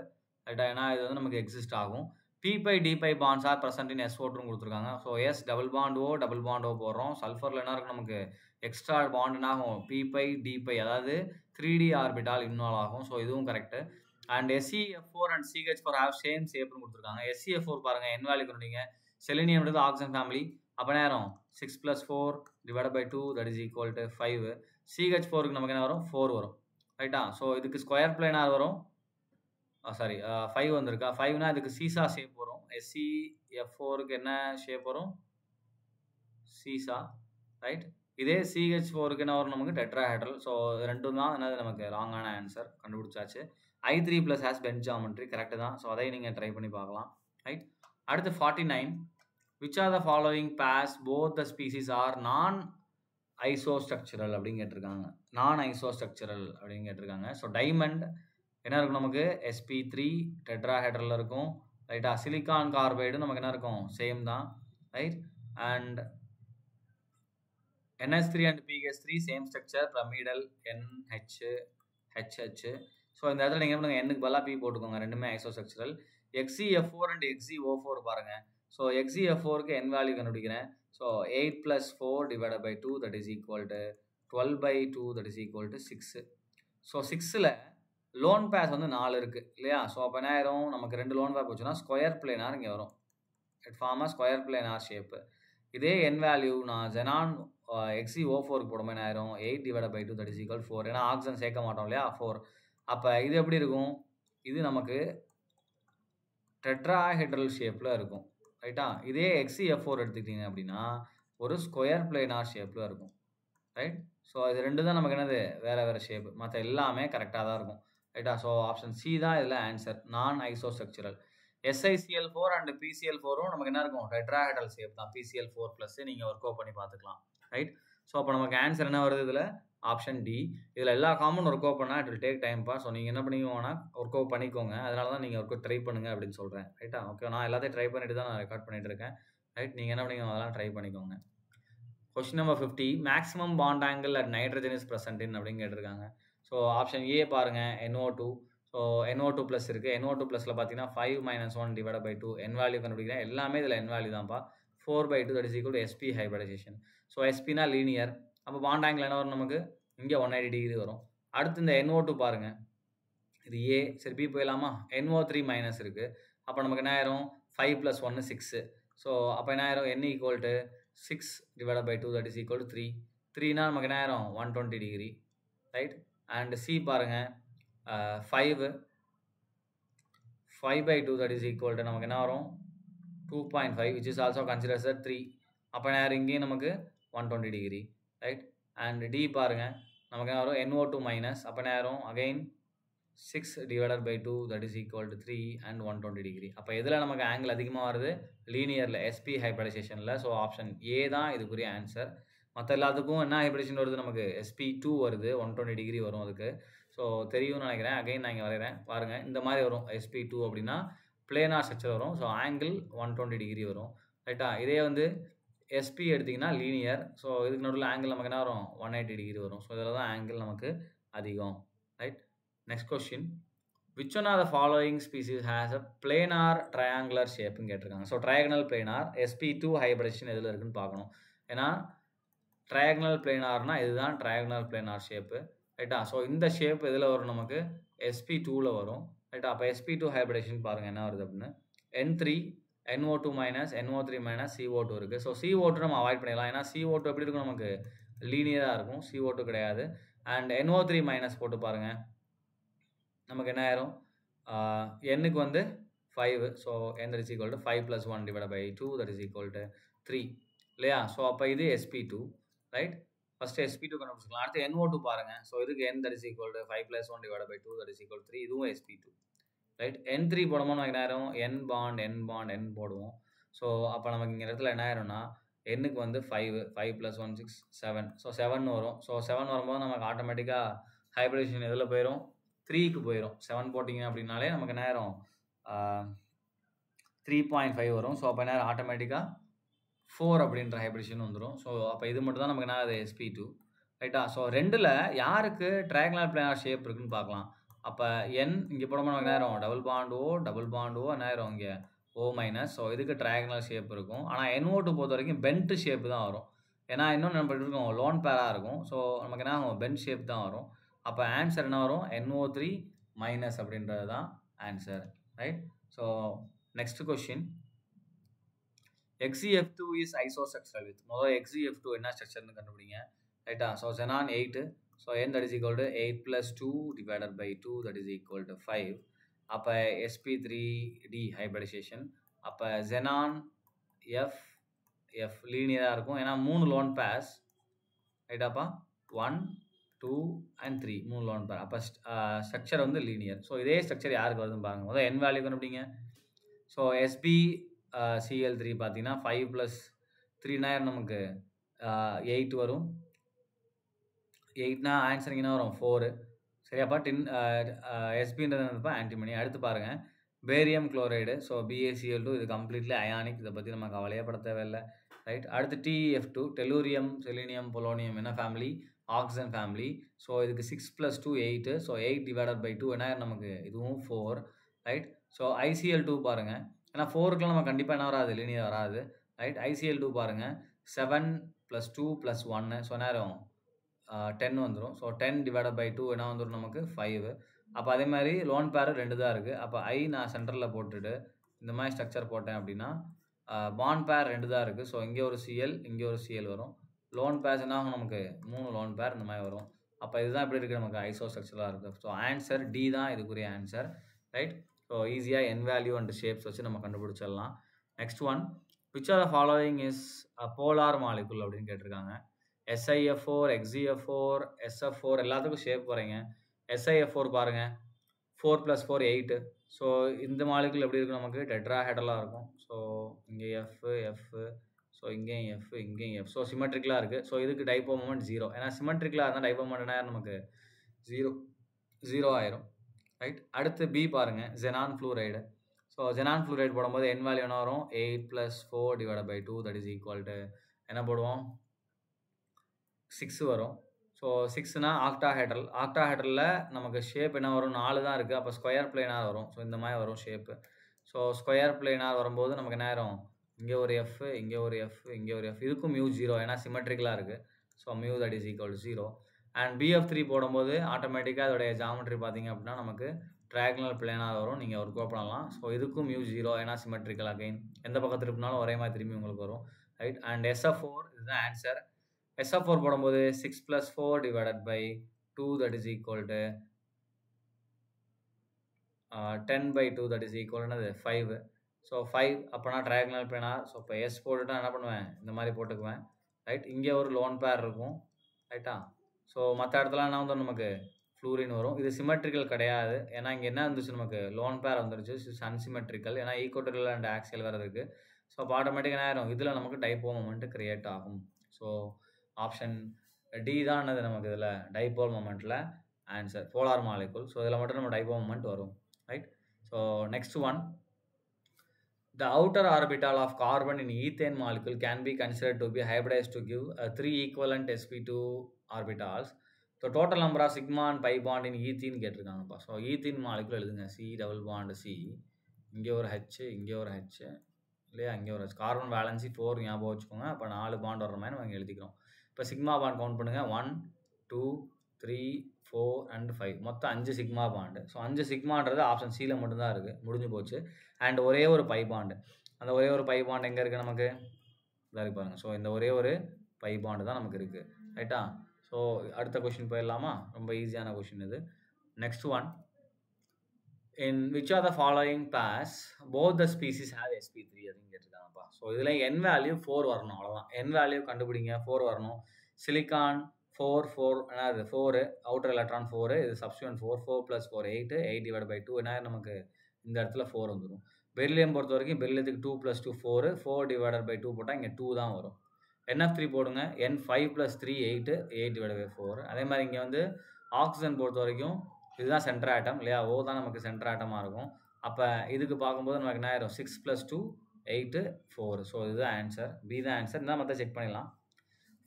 ரைட்டா. ஏன்னா இது வந்து நமக்கு எக்ஸிஸ்ட் ஆகும். p/d5 bonds are present in SO2 கொடுத்துருக்காங்க. So S double bond O போடுறோம். சல்ஃபரில் என்ன இருக்கும், நமக்கு எக்ஸ்ட்ரா பாண்ட் ஆகும் p/d5, அதாவது 3D ஆர்பிட்டால் இன்வால்வ் ஆகும். ஸோ இதுவும் correct. And SeF4 and CH4 have same ஷேப்னு கொடுத்துருக்காங்க. SeF4 பாருங்க, என் வேல்யூ கொண்டீங்க. Selenium oxygen family. அப்போ நேரம் 6 + 4 / 2 தட் இஸ் ஈக்குவல் டு 5. CH4க்கு நமக்கு என்ன வரும், 4 வரும். ரைட்டா. ஸோ இதுக்கு ஸ்கொயர் பிளேனார் வரும். சாரி 5 வந்திருக்கா. 5னா இதுக்கு சீசா ஷேப் வரும். SeF4க்கு என்ன ஷேப் வரும், சீசா. ரைட். இதே CH4க்கு என்ன வரும், நமக்கு டெட்ராஹெட்ரல். ஸோ ரெண்டும் தான் என்னது நமக்கு ராங்கான ஆன்சர் கண்டுபிடிச்சாச்சு. I3+ has bent geometry correct தான். ஸோ அதை நீங்கள் ட்ரை பண்ணி பார்க்கலாம். ரைட். அடுத்து 49, which are the following pairs both the species are non ஐசோஸ்ட்ரக்சரல் அப்படின்னு கேட்டிருக்காங்க. நான் ஐசோஸ்ட்ரக்சரல் அப்படின்னு கேட்டிருக்காங்க. ஸோ டைமண்ட் என்ன இருக்கும், நமக்கு sp3 டெட்ராஹெட்ரலில் இருக்கும். ரைட்டா. சிலிக்கான் கார்பைடு நமக்கு என்ன இருக்கும், சேம் தான். Right. And NH3 and PH3 same structure, pyramidal, NH HH. So இந்த இடத்துல நீங்கள் என்ன எண்ணுக்கு பதிலாக P போட்டுக்கோங்க. ரெண்டுமே ஐசோஸ்ட்ரக்சரல். XeF4 அண்ட் XeO4 பாருங்கள். ஸோ XeF4க்கு என் வேல்யூ கண்டுபிடிக்கிறேன். So 8 + 4 / 2 that is equal to 12/2 that is equal to 6. So 6ல் லோன் பேர்ஸ் வந்து 4 இருக்குது இல்லையா. ஸோ அப்போ என்ன ஆயிரும், நமக்கு 2 லோன் பேர் போச்சுன்னா ஸ்கொயர் பிளேனார் இங்கே வரும். It form square planar shape. இதே என் வேல்யூ நான் ஜெனான் XeO4க்கு போடும்போது என்ன ஆயிரும், 8 / 2 தட் இஸ் ஈக்குவல் 4. ஏன்னா ஆக்சிஜன் சேர்க்க மாட்டோம் இல்லையா, 4. அப்போ இது எப்படி இருக்கும், இது நமக்கு டெட்ராஹெட்ரல் ஷேப்பில் இருக்கும். ரைட்டா. இதே XeF4 எடுத்துக்கிட்டீங்க அப்படின்னா ஒரு ஸ்கொயர் பிளேனார் ஷேப்பில் இருக்கும். ரைட். ஸோ இது ரெண்டு தான் நமக்கு என்னது வேறு வேறு ஷேப்பு. மற்ற எல்லாமே கரெக்டாக தான் இருக்கும். ரைட்டா. ஸோ ஆப்ஷன் சி தான் இதில் ஆன்சர், நான் ஐசோஸ்ட்ரக்சரல். SiCl4 அண்ட் PCl4ம் நமக்கு என்ன இருக்கும்? டெட்ராஹெட்ரல் ஷேப் தான். PCl4 ப்ளஸ் நீங்க ஒர்க் அவுட் பண்ணி பார்த்துக்கலாம். ரைட்? ஸோ அப்போ நமக்கு ஆன்சர் என்ன வருது இதில்? Option D. இதில் எல்லா காமன் ஒர்க் அவுட் பண்ணால் இட் வில் டேக் டைம்ப்பா. ஸோ நீங்கள் என்ன பண்ணிக்கோங்கன்னா ஒர்க் அவுட் பண்ணிக்கோங்க. அதனால தான் நீங்கள் ஒர்க் அவுட் ட்ரை பண்ணுங்க அப்படின்னு சொல்கிறேன். ரைட்டா? ஓகே, நான் எல்லாத்தையும் ட்ரை பண்ணிட்டு தான் நான் ரெக்கார்ட் பண்ணிட்டு இருக்கேன். ரைட்? நீங்கள் என்ன பண்ணிக்கோங்க, அதெல்லாம் ட்ரை பண்ணிக்கோங்க. Question number 50, maximum bond angle at nitrogen is present in அப்படின்னு கேட்டிருக்காங்க. ஸோ ஆப்ஷன் ஏ பாருங்க, NO2. ஸோ NO2 ப்ளஸ் இருக்குது. NO2 ப்ளஸில் பார்த்தீங்கன்னா 5 - 1 டிவைட் பை 2 என் வேல்யூ கண்டுபிடிக்கிறேன். எல்லாமே இதில் என் வேல்யூ தான்ப்பா. 4/2 that is equal to SP hybridization. So SPனா லீனியர். அப்போ பாண்ட் ஆங்கிள் என்ன வரும் நமக்கு? இங்கே 180 டிகிரி வரும். அடுத்து இந்த NO2 பாருங்க, இது ஏ. சரி, பி போயிடலாமா? NO3 மைனஸ் இருக்குது. அப்போ நமக்கு என்ன ஆயிரும்? 5 + 1 6. ஸோ அப்போ என்ன ஆயிரும்? N equal to 6 divide by 2 that is equal to 3. 3னா நமக்கு என்ன ஆயிரும்? 120 டிகிரி. ரைட்? அண்ட் சி பாருங்க, 5/2 தட் இஸ் ஈக்குவல் டு நமக்கு என்ன வரும்? 2.5 which is also considered as 3. அப்போ என்ன ஆயிரும்? இங்கேயும் நமக்கு 120 டிகிரி. ரைட்? அண்ட் டி பாருங்க, நமக்கு என்ன வரும்? NO2 minus. அப்போ என்ன ஆயிரும்? Again 6 divided by 2 that is equal to 3 and 120 degree. அப்போ எதில் நமக்கு ஆங்கிள் அதிகமாக வருது? லீனியரில், SP ஹைபிரிடைசேஷனில். ஸோ ஆப்ஷன் ஏ தான் இதுக்குரிய ஆன்சர். மற்ற எல்லாத்துக்கும் என்ன ஹைபிரிடேஷன் வருது நமக்கு? SP2 வருது, 120 டிகிரி வரும் அதுக்கு. ஸோ தெரியும்னு நினைக்கிறேன். அகைன் நான் இங்கே வரைகிறேன் பாருங்கள். இந்த மாதிரி வரும் SP2 அப்படின்னா பிளேனார் ஸ்ட்ரக்சர் வரும். ஸோ ஆங்கிள் 120 டிகிரி வரும். ரைட்டா? இதே வந்து SP எடுத்திங்கன்னா லீனியர். ஸோ இதுக்கு நடுவில் ஆங்கிள் நமக்கு என்ன வரும்? 180 டிகிரி வரும். ஸோ இதில் தான் ஆங்கிள் நமக்கு அதிகம். Right? Next question, which one of the following species has a planar triangular shape ன்னு கேட்டிருக்காங்க. So triagonal planar SP2 hybridization எதில் இருக்குன்னு பார்க்கணும். ஏன்னா triagonal planarனா இதுதான் triagonal planar ஷேப்பு. ரைட்டா? ஸோ இந்த ஷேப் எதில் வரும் நமக்கு? SP2வில் வரும். ரைட்டா? அப்போ SP2 hybridization பாருங்கள் என்ன வருது அப்படின்னு. N3 NO2 minus NO3 minus CO2 இருக்குது. ஸோ CO2 நம்ம அவாய்ட் பண்ணிடலாம். ஏன்னா CO2 எப்படி இருக்கும்? நமக்கு லீனியராக இருக்கும். CO2 கிடையாது. அண்ட் NO3 மைனஸ் போட்டு பாருங்கள், நமக்கு என்ன ஆயிரும்? Nக்கு வந்து 5. So N is equal to 5 + 1 divided by 2 that is equal to 3 இல்லையா? ஸோ அப்போ இது SP2. ரைட்? First SP2 கண்டுபிடிச்சிக்கலாம். அடுத்து NO2 பாருங்கள். ஸோ இதுக்கு N that is equal to 5 + 1 divided by 2 that is equal to 3. இதுவும் SP2. ரைட்? N3 போடும்போது நமக்கு என்ன ஆயிரும்? N bond N bond N போடுவோம். ஸோ அப்போ நமக்கு இங்கே இடத்துல என்ன ஆயிரும்னா Nக்கு வந்து 5 + 1 6 7. ஸோ 7 வரும். ஸோ 7 வரும்போது நமக்கு ஆட்டோமேட்டிக்காக ஹைபிரிடேஷன் எதில் போயிடும்? 3க்கு போயிடும். 7 போட்டிங்க அப்படின்னாலே நமக்கு என்ன ஆயிரும்? 3.5 வரும். ஸோ அப்போ என்ன ஆட்டோமேட்டிக்காக 4 அப்படின்ற ஹைபிரிடேஷன் வந்துடும். ஸோ அப்போ இது மட்டும் தான் நமக்கு என்ன ஆகுது? SP2. ரைட்டா? ஸோ ரெண்டில் யாருக்கு ட்ரையாங்குலர் பிளானர் ஷேப் இருக்குன்னு பார்க்கலாம். அப்போ N இங்கே போடும்போது நமக்கு என்ன ஆயிரும்? டபுள் பாண்ட் O என்ன ஆயிரும்? இங்கே O மைனஸ். ஸோ இதுக்கு ட்ரையாங்குலர் ஷேப் இருக்கும். ஆனால் NO2 பொறுத்த வரைக்கும் பென்ட் ஷேப் தான் வரும். ஏன்னா இன்னும் நம்ம இருக்கோம் லோன் பேராக இருக்கும். ஸோ நமக்கு என்ன ஆகும்? பென்ட் ஷேப் தான் வரும். அப்போ ஆன்சர் என்ன வரும்? NO3 மைனஸ் அப்படின்றது தான் answer. Right? So next question, XeF2 is isostructural with. முதல்ல XeF2 என்ன ஸ்ட்ரக்சர்னு கண்டுபிடிங்க. ரைட்டா? So xenon 8. So N that is equal to 8 + 2 divided by 2 that is equal to 5. அப்போ SP3D ஹைபிரிடைசேஷன். அப்போ xenon F லீனியராக இருக்கும். ஏன்னா 3 லோன் பேர்ஸ். ரைட்டாப்பா? 1 2 and 3 3 லோன் பேர். அப்போ ஸ்ட்ரக்சர் வந்து லீனியர். ஸோ இதே ஸ்ட்ரக்சர் யாருக்கு வருதுன்னு பாருங்கள். முதல்ல N வேல்யூ கண்டுபிடிங்க. ஸோ SbCl3 பார்த்தீங்கன்னா 5 + 3 நமக்கு 8 வரும். 8னா ஆன்சர் என்ன வரும்? 4. சரியாப்பா? Sbன்றது என்னப்பா? ஆன்டிமனி. அடுத்து பாருங்கள், பேரியம் குளோரைடு. ஸோ BaCl2 இது கம்ப்ளீட்லி அயானிக். இதை பற்றி நம்ம கவலையப்பட தேவையில்லை. ரைட்? அடுத்து TeF2 டெலூரியம் செலினியம் பொலோனியம் என்ன ஃபேமிலி? Oxygen family. ஸோ இதுக்கு 6 + 2 8. ஸோ 8 டிவைடட் பை 2 என்ன நமக்கு? இதுவும் 4. ரைட்? ஸோ ICl2 பாருங்கள். ஏன்னா 4க்குலாம் நம்ம கண்டிப்பாக என்ன வராது? லீனியர் வராது. ரைட்? ICl2 பாருங்கள், 7 + 2 + 1. ஸோ நேரம் 10 வந்துடும். ஸோ 10 டிவைடட் பை 2 என்ன வந்துடும் நமக்கு? 5. அப்போ அதே மாதிரி லோன் பேர் 2 தான் இருக்குது. அப்போ நான் சென்டரில் போட்டுட்டு இந்த மாதிரி ஸ்ட்ரக்சர் போட்டேன் அப்படின்னா பாண்ட் பேர் 2 தான் இருக்குது. ஸோ இங்கே ஒரு Cl இங்கே ஒரு Cl வரும். லோன் பேர்ஸ் என்ன ஆகும்? நமக்கு 3 லோன் பேர் இந்த மாதிரி வரும். அப்போ இதுதான் எப்படி இருக்குது? நமக்கு ஐசோ ஸ்ட்ரக்சராக இருக்குது. ஸோ ஆன்சர் டி தான் இதுக்குரிய ஆன்சர். ரைட்? ஸோ ஈஸியாக N வேல்யூ அண்ட் ஷேப்ஸ் வச்சு நம்ம கண்டுபிடிச்சிடலாம். Next one, which are the following is polar molecule அப்படின்னு கேட்டிருக்காங்க. SiF4 XeF4 SF4 எல்லாத்துக்கும் ஷேப் போகிறீங்க. SiF4 பாருங்கள், 4 + 4 8. ஸோ இந்த மாலிகுல் எப்படி இருக்கும் நமக்கு டெட்ராஹெட்ரலாக இருக்கும். ஸோ இங்கே எஃப் ஸோ இங்கேயும் எஃப். ஸோ சிமெட்ரிக்கலாக இருக்குது. ஸோ இதுக்கு டைப்போ மொமெண்ட் 0. ஏன்னா சிமெட்ரிக்கலாக இருந்தால் டைப்போ மொமெண்ட் என்ன நமக்கு 0 ஆயிரும். ரைட். அடுத்து பி பாருங்கள், xenon fluoride. So xenon fluoride போடும்போது என் வேல்யூ என்ன வரும்? 8 + 4 / 2 தட் இஸ் ஈக்குவல் டு என்ன போடுவோம்? 6 வரும். So 6னா octahedral. ஆக்டாஹெட்ரலில் நமக்கு ஷேப் என்ன வரும்? 4 தான் இருக்குது. அப்போ ஸ்கொயர் பிளேனாக வரும். ஸோ இந்த மாதிரி வரும் ஷேப்பு. ஸோ ஸ்கொயர் பிளேனாக வரும்போது நமக்கு என்ன ஆயிரும்? இங்கே ஒரு எஃப், இங்கே ஒரு எஃப், இங்கே ஒரு எஃப். இதுக்கும் மியூ 0 ஏன்னா சிமெட்ரிக்கலாக இருக்குது. So mu that is equal to 0. And BF3 போடும்போது ஆட்டோமேட்டிக்காக அதோடைய ஜாமெட்ரி பார்த்தீங்க அப்படின்னா நமக்கு ட்ரையாங்குலர் பிளேனாக வரும். நீங்கள் ஒர்க் அவுட் பண்ணலாம். ஸோ இதுக்கும் மியூ 0 ஏன்னா சிமெட்ரிக்கல். அகைன் எந்த பக்கம் திருப்பினாலும் ஒரே மாதிரி திரும்பி உங்களுக்கு வரும். ரைட். அண்ட் SF4 இதுதான் ஆன்சர். SF4 போடும்போது 6 + 4 / 2 that is equal to 10/2 that is equal என்னது 5. ஸோ 5 அப்போனா ட்ரையாங்குலர் பிளேனா. ஸோ இப்போ எஸ் போட்டுட்டு என்ன பண்ணுவேன்? இந்த மாதிரி போட்டுக்குவேன். ரைட். இங்கே ஒரு லோன் பேர் இருக்கும். ரைட்டா. ஸோ மற்ற இடத்துல என்ன வந்து நமக்கு ஃப்ளூரின் வரும். இது சிமெட்ரிக்கல் கிடையாது. ஏன்னா இங்கே என்ன வந்துச்சு நமக்கு? லோன் பேர் வந்துருச்சு. It's unsymmetrical. ஏன்னா ஈக்குவட்டரியல் அண்ட் ஆக்சியல் வேறு இருக்குது. ஸோ அப்போ ஆட்டோமேட்டிக்காக என்ன ஆயிரும்? இதில் நமக்கு டைப்போ மொமெண்ட் கிரியேட் ஆகும். ஸோ ஆப்ஷன் டி தான் என்னது நமக்கு இதில் டைபோல் மொமெண்ட்டில் ஆன்சர். Polar molecule. ஸோ இதில் மட்டும் நம்ம டைபோ மொமெண்ட் வரும். Right. So next one, the outer orbital of carbon in ethane molecule can be considered to be hybridized to give 3 equivalent sp2 orbitals. So total number of sigma and pi bond in ethene கேட்டிருக்காங்கப்பா. So ethene molecule எழுதுங்க. C double bond C, இங்கே ஒரு H, இங்கே ஒரு H இல்லையா, இங்கே ஒரு H. Carbon valency 4 ஞாபகம் வச்சுக்கோங்க. அப்போ 4 பாண்ட் வர மாதிரி நம்ம எழுதிக்கிறோம். இப்போ சிக்மா பாண்ட் கவுண்ட் பண்ணுங்கள். 1 2 3 4 and 5 மொத்தம் 5 சிக்மா பாண்டு. ஸோ 5 சிக்மான்றது ஆப்ஷன் சியில் மட்டும்தான் இருக்குது. முடிஞ்சு போச்சு. அண்ட் ஒரே ஒரு பை பாண்டு. அந்த ஒரே ஒரு பை பாண்ட் எங்கே இருக்குது நமக்கு? இதாக பாருங்கள். ஸோ இந்த ஒரே ஒரு பை பாண்டு தான் நமக்கு இருக்குது. ரைட்டா. ஸோ அடுத்த கொஷின் போயிடலாமா? ரொம்ப ஈஸியான கொஷின் இது. Next one, in which of the following pairs both the species have sp3 அப்படின்னு கேட்டிருக்காங்கப்பா. ஸோ இதில் n வேல்யூ 4 வரணும். அவ்வளோதான். n வேல்யூ கண்டுபிடிங்க. 4 வரணும். சிலிக்கான் 4 என்னது 4 அவுட்டர் எலக்ட்ரான் 4, இது சப்ஸ்டியூட் 4 + 4 8 / 2 என்ன நமக்கு இந்த இடத்துல 4 வந்துடும். பெரிலியம் பொறுத்த வரைக்கும் பெரிலியத்துக்கு 2 + 2 4 / 2 போட்டால் இங்கே 2 தான் வரும். NF3 போடுங்க. N5 + 3 8 / 4. அதே மாதிரி இங்கே வந்து ஆக்சிஜன் பொறுத்த வரைக்கும் இதுதான் சென்டர் ஆட்டம் இல்லையா? O தான் நமக்கு சென்டர் ஆட்டமாக இருக்கும். அப்போ இதுக்கு பார்க்கும்போது நமக்கு என்ன ஆயிரும்? 6 + 2 8 4. ஸோ இதுதான் ஆன்சர். பி தான் ஆன்சர். இந்த மற்ற செக் பண்ணிடலாம்.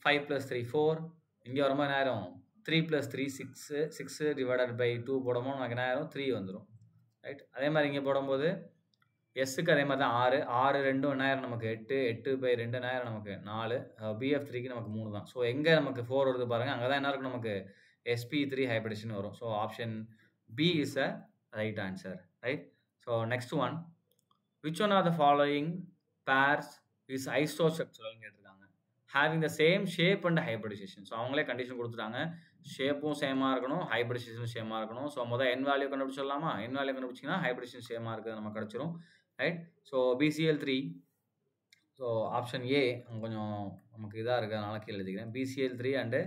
5 + 3 4. இங்கே வரும்போது என்ன ஆயிரும்? 3 + 3 6 / 2 போடும்போது நமக்கு என்ன ஆயிரும்? 3 வந்துடும். ரைட். அதே மாதிரி இங்கே போடும்போது எஸ்ஸுக்கு அதே மாதிரி தான் 6 6 2 என்ன ஆயிரம் நமக்கு 8/2 என்ன ஆயிரம் நமக்கு 4. BF3க்கு நமக்கு 3 தான். ஸோ எங்கே நமக்கு 4 வருது பாருங்கள். அங்கே தான் என்ன இருக்கும் நமக்கு? sp3 ஹைபிரிடேஷன் வரும். So option B is a right answer. Right. So next one, which one of the following pairs is isostructural கேட்டிருக்காங்க, having the same shape and hybridization. So அவங்களே கண்டிஷன் கொடுத்துட்டாங்க. ஷேப்பும் சேமாக இருக்கணும், ஹைபிரிடேஷனும் சேமாக இருக்கணும். ஸோ முதல் n வேல்யூ கண்டுபிடிச்சிடலாமா? n வேல்யூ கண்டுபிடிச்சிங்கன்னா ஹைபிரிடேஷன் சேமாக இருக்குது நமக்கு கிடச்சிரும். Right. So BCl3. So option A கொஞ்சம் நமக்கு இதாக இருக்குது, அதனால கீழே எழுதிக்கிறேன். BCl3 and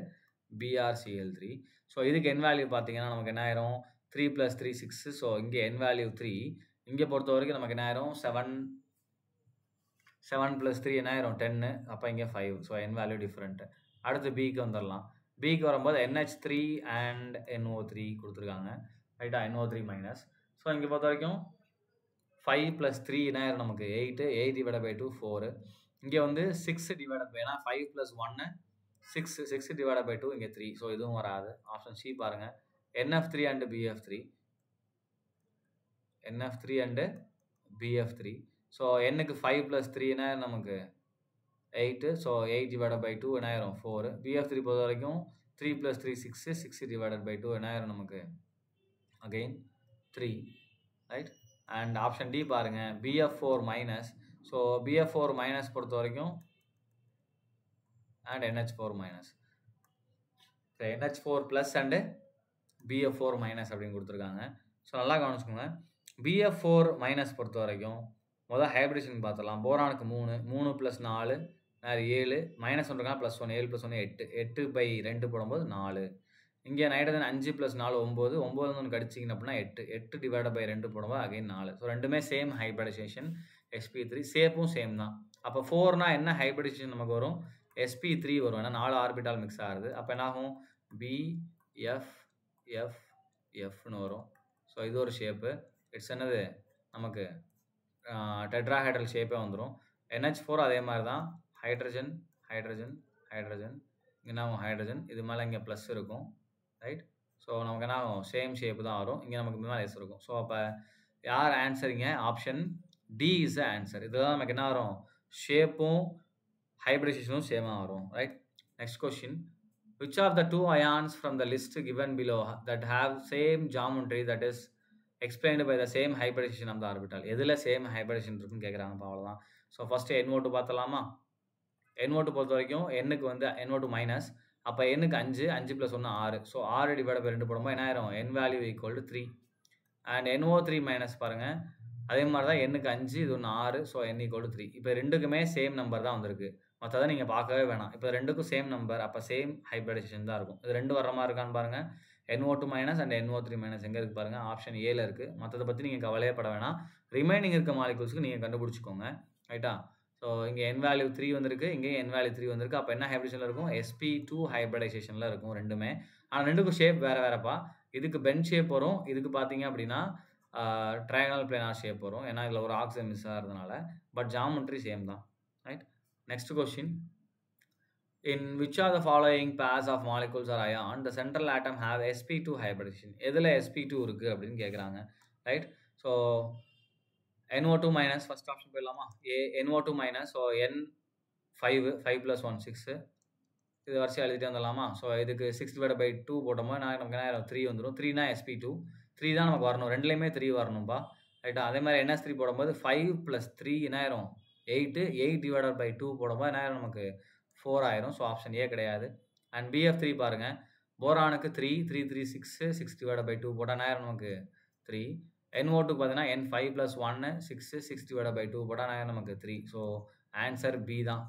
BrCl3. ஸோ இதுக்கு n வேல்யூ பார்த்தீங்கன்னா நமக்கு என்ன ஆயிரும்? 3 + 3 6. ஸோ இங்கே n வேல்யூ 3. இங்கே பொறுத்த வரைக்கும் நமக்கு என்ன ஆயிரும்? 7 + 3 என்ன ஆயிரும்? 10. அப்போ இங்கே 5. So n value different. அடுத்து பிக்கு வந்துடலாம். பிக்கு வரும்போது NH3 அண்ட் NO3 கொடுத்துருக்காங்க. ரைட்டா. NO3 minus. ஸோ இங்கே பொறுத்த வரைக்கும் 5 + 3 என்ன ஆயிரும் நமக்கு 8 / 2 4. இங்கே வந்து 6 / ஏன்னா 5 + 1 6 / 2 இங்கே 3. ஸோ இதுவும் வராது. ஆப்ஷன் சி பாருங்கள். NF3 and BF3. NF3 and BF3. So என்னுக்கு 5 + 3 என்ன நமக்கு 8. ஸோ 8 / 2 என்ன ஆயிரும் 4. BF3 பொறுத்த வரைக்கும் 3 + 3 6 / 2 என்ன ஆயிரும் நமக்கு again 3. Right. And option D பாருங்கள். BF4 minus. So BF4 minus பொறுத்த வரைக்கும் and NH4 minus. NH4 plus and BF4 minus அப்படின்னு கொடுத்துருக்காங்க. ஸோ நல்லா கவனிச்சுக்கோங்க. BF4 மைனஸ் பொறுத்த வரைக்கும் முதல் ஹைப்ரிடேஷன் பார்த்துடலாம். போரானுக்கு 3 + 4 7 -1 +1 7 + 1 8 8/2 போடும்போது 4. இங்கே நைட்ரஜன் 5 + 4 9 9 வந்து கடிச்சிங்க அப்படின்னா 8 8 டிவைட் பை 2 போடும்போது அகைன் 4. ஸோ ரெண்டுமே சேம் ஹைபிரிடைசேஷன் sp3 ஷேப்பும் சேம் தான். அப்போ 4னா என்ன ஹைபிரிடைசேஷன் நமக்கு வரும் sp3 வரும். ஏன்னா 4 ஆர்பிட்டால் மிக்ஸ் ஆகுது. அப்போ என்ன ஆகும் b f f fன்னு வரும். ஸோ இது ஒரு ஷேப்பு. இட்ஸ் என்னது நமக்கு டெட்ராஹைட்ரல் ஷேப்பே வந்துடும். NH4 அதே மாதிரி தான் ஹைட்ரஜன் ஹைட்ரஜன் ஹைட்ரஜன் என்ன ஆகும் ஹைட்ரஜன் இது மேலே இங்கே ப்ளஸ் இருக்கும் ரைட். ஸோ நமக்கு என்ன ஆகும் சேம் ஷேப்பு தான் வரும். இங்கே நமக்கு மேலே எஸ் இருக்கும். ஸோ அப்போ யார் ஆன்சரிங்க option D is the answer. இதுதான் நமக்கு என்ன வரும் ஷேப்பும் ஹைபிரிடைசேஷனும் சேமாக வரும் right. Next question which of the two ions from the list given below that have same geometry that is explained by the same hybridization of the orbital எதில் same hybridisation இருக்குன்னு கேட்குறாங்க. அவ்வளோதான். So first NO2 பார்த்தலாமா. NO2 பொறுத்த வரைக்கும் எண்ணுக்கு வந்து NO2 minus. அப்போ எண்ணுக்கு 5 5 + 1 6. ஸோ 6 டிவைட் பை 2 போடும்போது என்ன ஆயிரும் n value equal to 3. And NO3 minus பாருங்கள் அதே மாதிரி தான் எண்ணுக்கு 5 இது ஒன்று 6. So n equal to 3. இப்போ ரெண்டுக்குமே சேம் நம்பர் தான் வந்திருக்கு. மற்றதை நீங்கள் பார்க்கவே வேணாம். இப்போ ரெண்டுக்கும் சேம் நம்பர் அப்போ சேம் ஹைபிரிடைசேஷன் தான் இருக்கும். இது ரெண்டு வர மாதிரி இருக்கான்னு பாருங்கள். NO2 minus and NO3 minus எங்கே இருக்குது பாருங்கள் ஆப்ஷன் ஏல இருக்குது. மற்றதை பற்றி நீங்கள் கவலையே பட வேணாம். ரிமைனிங் இருக்க மாலிகூல்ஸ்க்கு நீங்கள் கண்டுபிடிச்சிக்கோங்க ரைட்டா. ஸோ இங்கே n வேல்யூ 3 வந்திருக்கு, இங்கேயும் n வேல்யூ 3 வந்திருக்கு. அப்போ என்ன ஹைபிரிடேஷனில் இருக்கும் sp2 ஹைபிரிடைசேஷனில் இருக்கும் ரெண்டுமே. ஆனால் ரெண்டுக்கும் ஷேப் வேறு வேறப்பா. இதுக்கு பென் ஷேப் வரும், இதுக்கு பார்த்தீங்க அப்படின்னா ட்ரையாங்கல் பிளானார் ஷேப் வரும். ஏன்னா இதில் ஒரு ஆக்சிஜன் மிஸ் ஆகிறதுனால. பட் ஜாமெட்ரி சேம் தான் right. Next question in which of the following pairs of molecules or ion the central atom have sp2 hybridization எதில் sp2 இருக்குது அப்படின்னு கேட்குறாங்க right. So NO2 minus first option போயிடலாமா. NO2 minus. So N5 5 + 1 6 இது வரிசையாக எழுதிட்டு வந்துடலாமா. ஸோ இதுக்கு 6 டிவைட் பை 2 போட்டோம்னா நமக்கு என்ன 3 வந்துடும். 3னா sp2 3 தான் நமக்கு வரணும். ரெண்டுலேயுமே 3 வரணும்பா ரைட்டா. அதே மாதிரி NH3 போடும்போது 5 + 3 என்ன ஆயிரும் 8 8 டிவைட் பை 2 போடும்போது என்ன ஆயிரும் நமக்கு 4 ஆயிரும். ஸோ ஆப்ஷன் ஏ கிடையாது. அண்ட் BF3 பாருங்கள் போரானுக்கு 3 3 3 6 6 டிவைட் பை 2 போட்டால் என்ன ஆயிரும் நமக்கு 3. NO2 பார்த்தீங்கன்னா N5 + 1 6 6 டிவைட் பை 2 போட்டால் நான் நமக்கு 3. ஸோ ஆன்சர் பி தான்.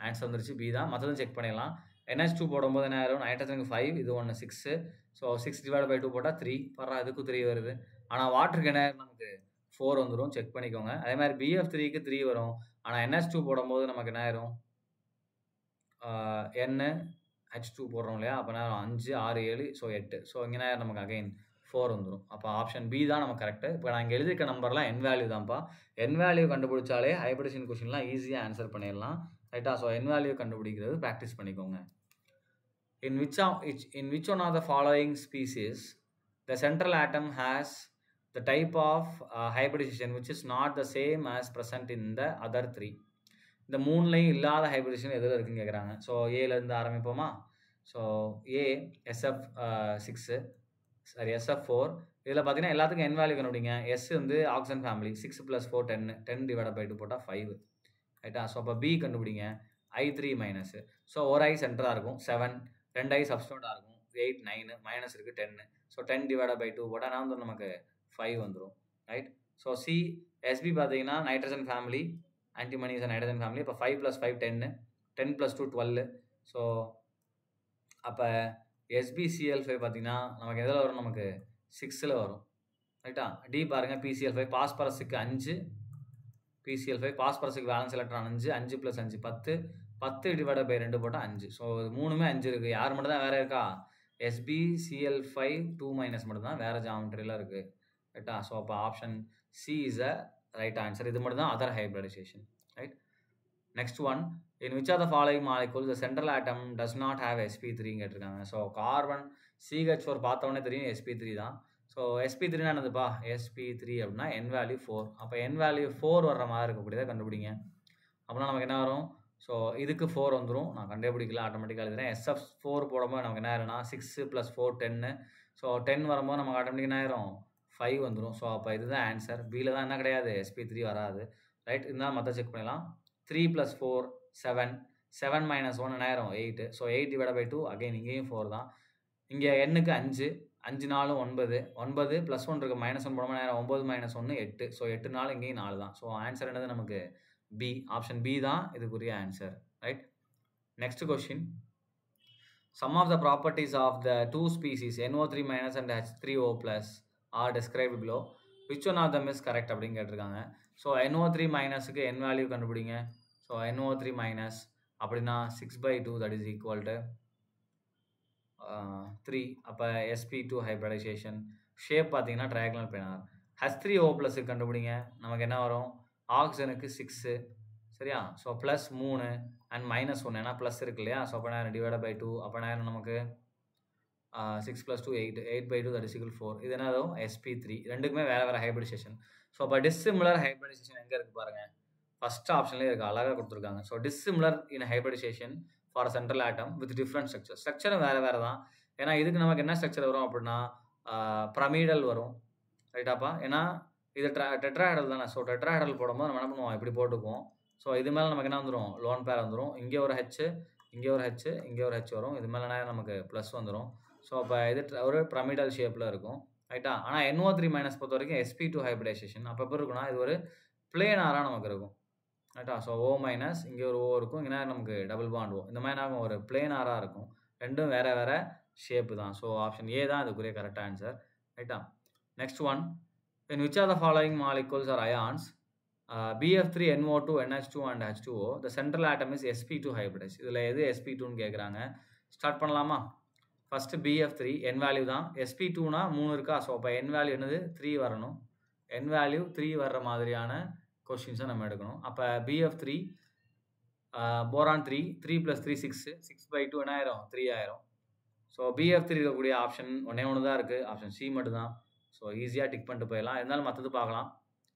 ஆன்சர் வந்துருச்சு பி தான். மற்றதும் செக் பண்ணிடலாம். NH2 போடும்போது என்ன ஆயிரும் நைட்ரஜனுக்கு 5 இது 1 6. ஸோ 6 டிவைட் பை 2 போட்டால் 3 பரவா இதுக்கும் 3 வருது. ஆனால் வாட்டருக்கு என்ன நமக்கு 4 வந்துடும். செக் பண்ணிக்கோங்க. அதே மாதிரி BF3க்கு 3 வரும். ஆனால் NH2 போடும்போது நமக்கு என்ன ஆயிரும் NH2 போடுறோம் இல்லையா. அப்போ என்ன 5 6 7 ஸோ 8. ஸோ இங்கே என்ன நமக்கு அகைன் 4 வந்துடும். அப்போ ஆப்ஷன் பி தான் நமக்கு கரெக்டு. இப்போ நான் இங்கே எழுதியிருக்க நம்பர்லாம் n வேல்யூ தான்ப்பா. n வேல்யூ கண்டுபிடிச்சாலே ஹைபிரிடைசேஷன் கொஸ்டின்லாம் ஈஸியாக ஆன்சர் பண்ணிடலாம் ரைட்டா. ஸோ n வேல்யூ கண்டுபிடிக்கிறது ப்ராக்டிஸ் பண்ணிக்கோங்க. In which one of the following species the central atom has the type of hybridization which is not the same as present in the other 3? இந்த மூணுலையும் இல்லாத hybridisation எதில் இருக்குன்னு கேட்குறாங்க. So ஏலேருந்து ஆரம்பிப்போமா. So ஏ SF6 sorry SF4. இதில் பார்த்தீங்கன்னா எல்லாத்துக்கும் n value கண்டுபிடிங்க. S வந்து ஆக்சிஜன் ஃபேமிலி 6 + 4 10 10 டிவைட் பை 2 போட்டால் 5 ரைட்டா. ஸோ அப்போ பி கண்டுபிடிங்க I3 மைனஸ். ஸோ ஒரு ஐ சென்டராக இருக்கும் 7 2 ஐ சப்ஸ்டியூட்டாக இருக்கும் 8 9 மைனஸ் இருக்குது 10. ஸோ 10 டிவைட் பை 2 போட்டால் நான் வந்து நமக்கு 5 வந்துடும் ரைட். ஸோ சி SB பார்த்தீங்கன்னா nitrogen family antimony is nitrogen family. இப்போ 5 + 5 10 10 + 2 12. ஸோ அப்போ SbCl5 பார்த்தீங்கன்னா நமக்கு எதில் வரும் நமக்கு 6ல் வரும் ரைட்டா. டி பாருங்கள் PCl5 பாஸ்பரஸுக்கு 5 PCl5 பாஸ்பரஸுக்கு வேலன்ஸ் எலக்ட்ரான் 5 5 + 5 10 10 டிவைட் பை 2 போட்டால் 5. ஸோ இது மூணுமே 5 இருக்குது. யார் மட்டும் தான் வேறு இருக்கா SbCl5 2 மைனஸ் மட்டும் தான் வேறு ஜாமெட்ரியில் இருக்குது ரைட்டா. ஸோ அப்போ option C is a right answer. இது மட்டும் தான் other hybridisation right. Next one in which of the following molecules the central atom does not have sp3 கேட்டிருக்காங்க. ஸோ கார்பன் CH4 பார்த்தோன்னே தெரியும் sp3 தான். ஸோ sp3 என்னதுப்பா sp3 அப்படின்னா n value 4. அப்போ n வேல்யூ 4 வர்ற மாதிரி இருக்கக்கூடியதை கண்டுபிடிங்க. அப்படின்னா நமக்கு என்ன வரும். ஸோ இதுக்கு 4 வந்துடும். நான் கண்டுபிடிக்கல ஆட்டோமேட்டிக்காக எழுதுறேன். SF4 போடும்போது நமக்கு என்ன ஆயிரும்னா 6 + 4 10. ஸோ 10 வரும்போது நமக்கு ஆட்டோமேட்டிக் என்ன ஆயிரும் 5 வந்துடும். ஸோ அப்போ இதுதான் ஆன்சர். பியில் தான் என்ன கிடையாது sp3 வராது ரைட். இருந்தாலும் மற்ற செக் பண்ணிடலாம். 3 + 4 7 7 - 1 என்ன ஆயிரும் 8. ஸோ 8 டிவைட் பை 2 அகைன் இங்கேயும் 4 தான். இங்கே எண்ணுக்கு 5 5 4 9 9 + 1 இருக்குது -1 போடும்போது நேரம் 9 - 1 8. ஸோ 8 4 இங்கேயும் 4 தான். ஸோ ஆன்சர் என்னது நமக்கு பி. ஆப்ஷன் பி தான் இதுக்குரிய answer right. Next question Some of the properties of the two species NO3 minus and H3O plus are described below. Which one of them is correct அப்படின்னு கேட்டிருக்காங்க. So NO3 மைனஸுக்கு n value கண்டுபிடிங்க. So NO3 minus அப்படின்னா 6/2 that is equal to 3. அப்போ sp2 hybridisation. Shape பார்த்தீங்கன்னா ட்ரையாகுலர் planar. H3O ப்ளஸுக்கு கண்டுபிடிங்க. நமக்கு என்ன வரும்? ஆக்சிஜனுக்கு 6 சரியா? ஸோ ப்ளஸ் 3 அண்ட் -1 ஏன்னா ப்ளஸ் இருக்கு இல்லையா? ஸோ அப்போ நேரம் /2 அப்போ நேரம் நமக்கு 6 + 2 8 8/2 that is equal to 4. இது என்னதோ sp3. ரெண்டுக்குமே வேறு வேறு ஹைப்ரிடைசேஷன். ஸோ அப்போ டிஸ்சிமிலர் ஹைப்ரிடைசேஷன் எங்கே இருக்குது பாருங்கள். ஃபர்ஸ்ட் ஆப்ஷன்லேயே இருக்குது, அழகாக கொடுத்துருக்காங்க. So dissimilar in hybridization for central atom with different structure. ஸ்ட்ரக்சரும் வேறு வேறு தான். ஏன்னா இதுக்கு நமக்கு என்ன ஸ்ட்ரக்சர் வரும் அப்படின்னா பிரமிடல் வரும் ரைட்டாப்பா. ஏன்னா இது டெட்ராஹெட்ரல் தானே. ஸோ டெட்ராஹெட்ரல் போடும்போது நம்ம என்ன பண்ணுவோம், இப்படி போட்டுக்குவோம். ஸோ இது மேலே நமக்கு என்ன வந்துடும், லோன் பேர் வந்துடும். இங்கே ஒரு ஹெச், இங்கே ஒரு ஹெச், இங்கே ஒரு ஹெச் வரும். இது மேலே நமக்கு ப்ளஸ் வந்துடும். ஸோ அப்போ இது ஒரு பிரமிடல் ஷேப்பில் இருக்கும் ரைட்டா. ஆனால் NO3 மைனஸ் பொறுத்த வரைக்கும் sp2 ஹைப்ரிடைசேஷன். அப்போ எப்படி இருக்குன்னா இது ஒரு பிளேனாராக நமக்கு இருக்கும் ரைட்டா. ஸோ O மைனஸ் இங்கே ஒரு O இருக்கும், இங்கே நமக்கு டபுள் பாண்ட் O. இந்த மாதிரி நாங்கள் ஒரு பிளேனாராக இருக்கும். ரெண்டும் வேறு வேறு ஷேப்பு தான். ஸோ ஆப்ஷன் ஏ தான் இதுக்குரிய கரெக்ட் ஆன்சர் ரைட்டா. Next one, in which of the following molecules are ions BF3 NO2 NH2 and H2O the central atom is sp2 hybridized. இதில் எது sp2ன்னு கேட்குறாங்க. ஸ்டார்ட் பண்ணலாமா? ஃபஸ்ட்டு BF3 n வேல்யூ தான். sp2னா 3 இருக்கா. So அப்போ n வேல்யூ என்னது 3 வரணும். n வேல்யூ 3 வர்ற மாதிரியான கொஸ்டின்ஸை நம்ம எடுக்கணும். அப்போ BF3 போரான் 3 3 + 3 6 6/2 என்ன ஆயிரும் 3 ஆயிரும். ஸோ BF3 இருக்கக்கூடிய ஆப்ஷன் ஒன்று தான் இருக்குது, ஆப்ஷன் சி மட்டும் தான். ஸோ ஈஸியாக டிக் பண்ணிட்டு போயிடலாம். இருந்தாலும் மற்றது பார்க்கலாம்.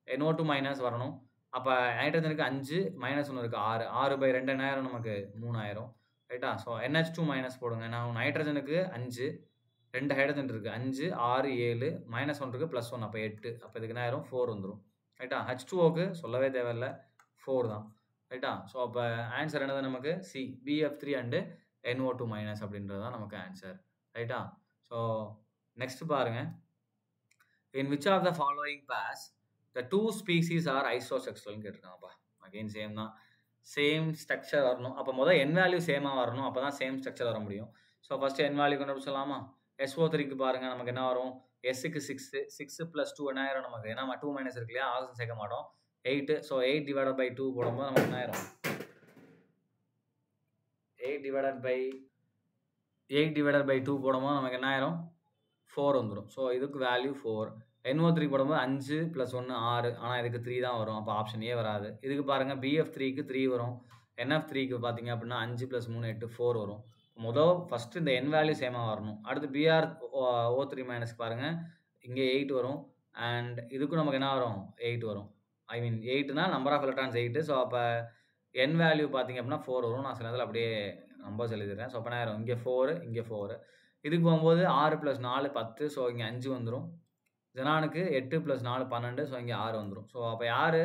NO2 மைனஸ் வரணும். அப்போ நைட்ரஜனுக்கு 5 -1 இருக்குது 6 6/2 என்ன ஆயிரும் நமக்கு 3 ஆயிரும் ரைட்டா. ஸோ NH2 மைனஸ் போடுங்க. நான் நைட்ரஜனுக்கு 5 2 ஹைட்ரஜன் இருக்குது 5 6 7 -1 இருக்குது +1 அப்போ 8. அப்போ இதுக்கு என்ன ஆயிரும் 4 வந்துடும் ரைட்டா. H2Oக்கு சொல்லவே தேவையில்லை 4 தான் ரைட்டா. ஸோ அப்போ ஆன்சர் என்னது நமக்கு C BF3 and NO2 minus அப்படின்றது தான் நமக்கு ஆன்சர் ரைட்டா. ஸோ நெக்ஸ்ட் பாருங்கள், in which of the following pairs the two species are isostructuralன்னு கேட்டிருக்காங்கப்பா. அகெயின் சேம் தான், சேம் ஸ்ட்ரக்சர் வரணும். அப்போ முதல் n வேல்யூ சேமாக வரணும், அப்போ தான் சேம் ஸ்ட்ரக்சர் வர முடியும். ஸோ ஃபஸ்ட்டு n வேல்யூ கண்டுபிடிச்சலாமா? SO3க்கு பாருங்கள் நமக்கு என்ன வரும், Sக்கு 6 6 + 2 என்ன ஆயிரும் நமக்கு, ஏன்னா 2 மைனஸ் இருக்கு இல்லையா, ஆக்சிஜன் சேர்க்க மாட்டோம் 8. ஸோ 8/2 போடும்போது நமக்கு என்ன ஆயிரும் 8/2 போடும்போது நமக்கு என்ன ஆயிரும் 4 வந்துடும். ஸோ இதுக்கு வேல்யூ 4. NO3 போடும்போது 5 + 1 6, ஆனால் இதுக்கு 3 தான் வரும். அப்போ ஆப்ஷன் ஏ வராது. இதுக்கு பாருங்கள் BF3க்கு 3 வரும். NF3க்கு பார்த்தீங்க அப்படின்னா 5 + 3 8 4 வரும். ஃபஸ்ட்டு இந்த n வேல்யூ சேமாக வரணும். அடுத்து BrO3 மைனஸ்க்கு பாருங்கள் இங்கே 8 வரும். அண்ட் இதுக்கும் நமக்கு என்ன வரும் 8 வரும். ஐ மீன் 8னா நம்பர் ஆஃப் எலக்ட்ரான்ஸ் 8. ஸோ அப்போ n வேல்யூ பார்த்தீங்க அப்படின்னா 4 வரும். நான் சில நேரத்தில் அப்படியே நம்பர்ஸ் எழுதிடுறேன். ஸோ அப்போ என்ன ஆயிரும், இங்கே 4 இங்கே 4. இதுக்கு போகும்போது 6 + 4 10. ஸோ இங்கே 5 வந்துடும். ஜெனானுக்கு 8 + 4 12. ஸோ இங்கே 6 வந்துடும். ஸோ அப்போ யார்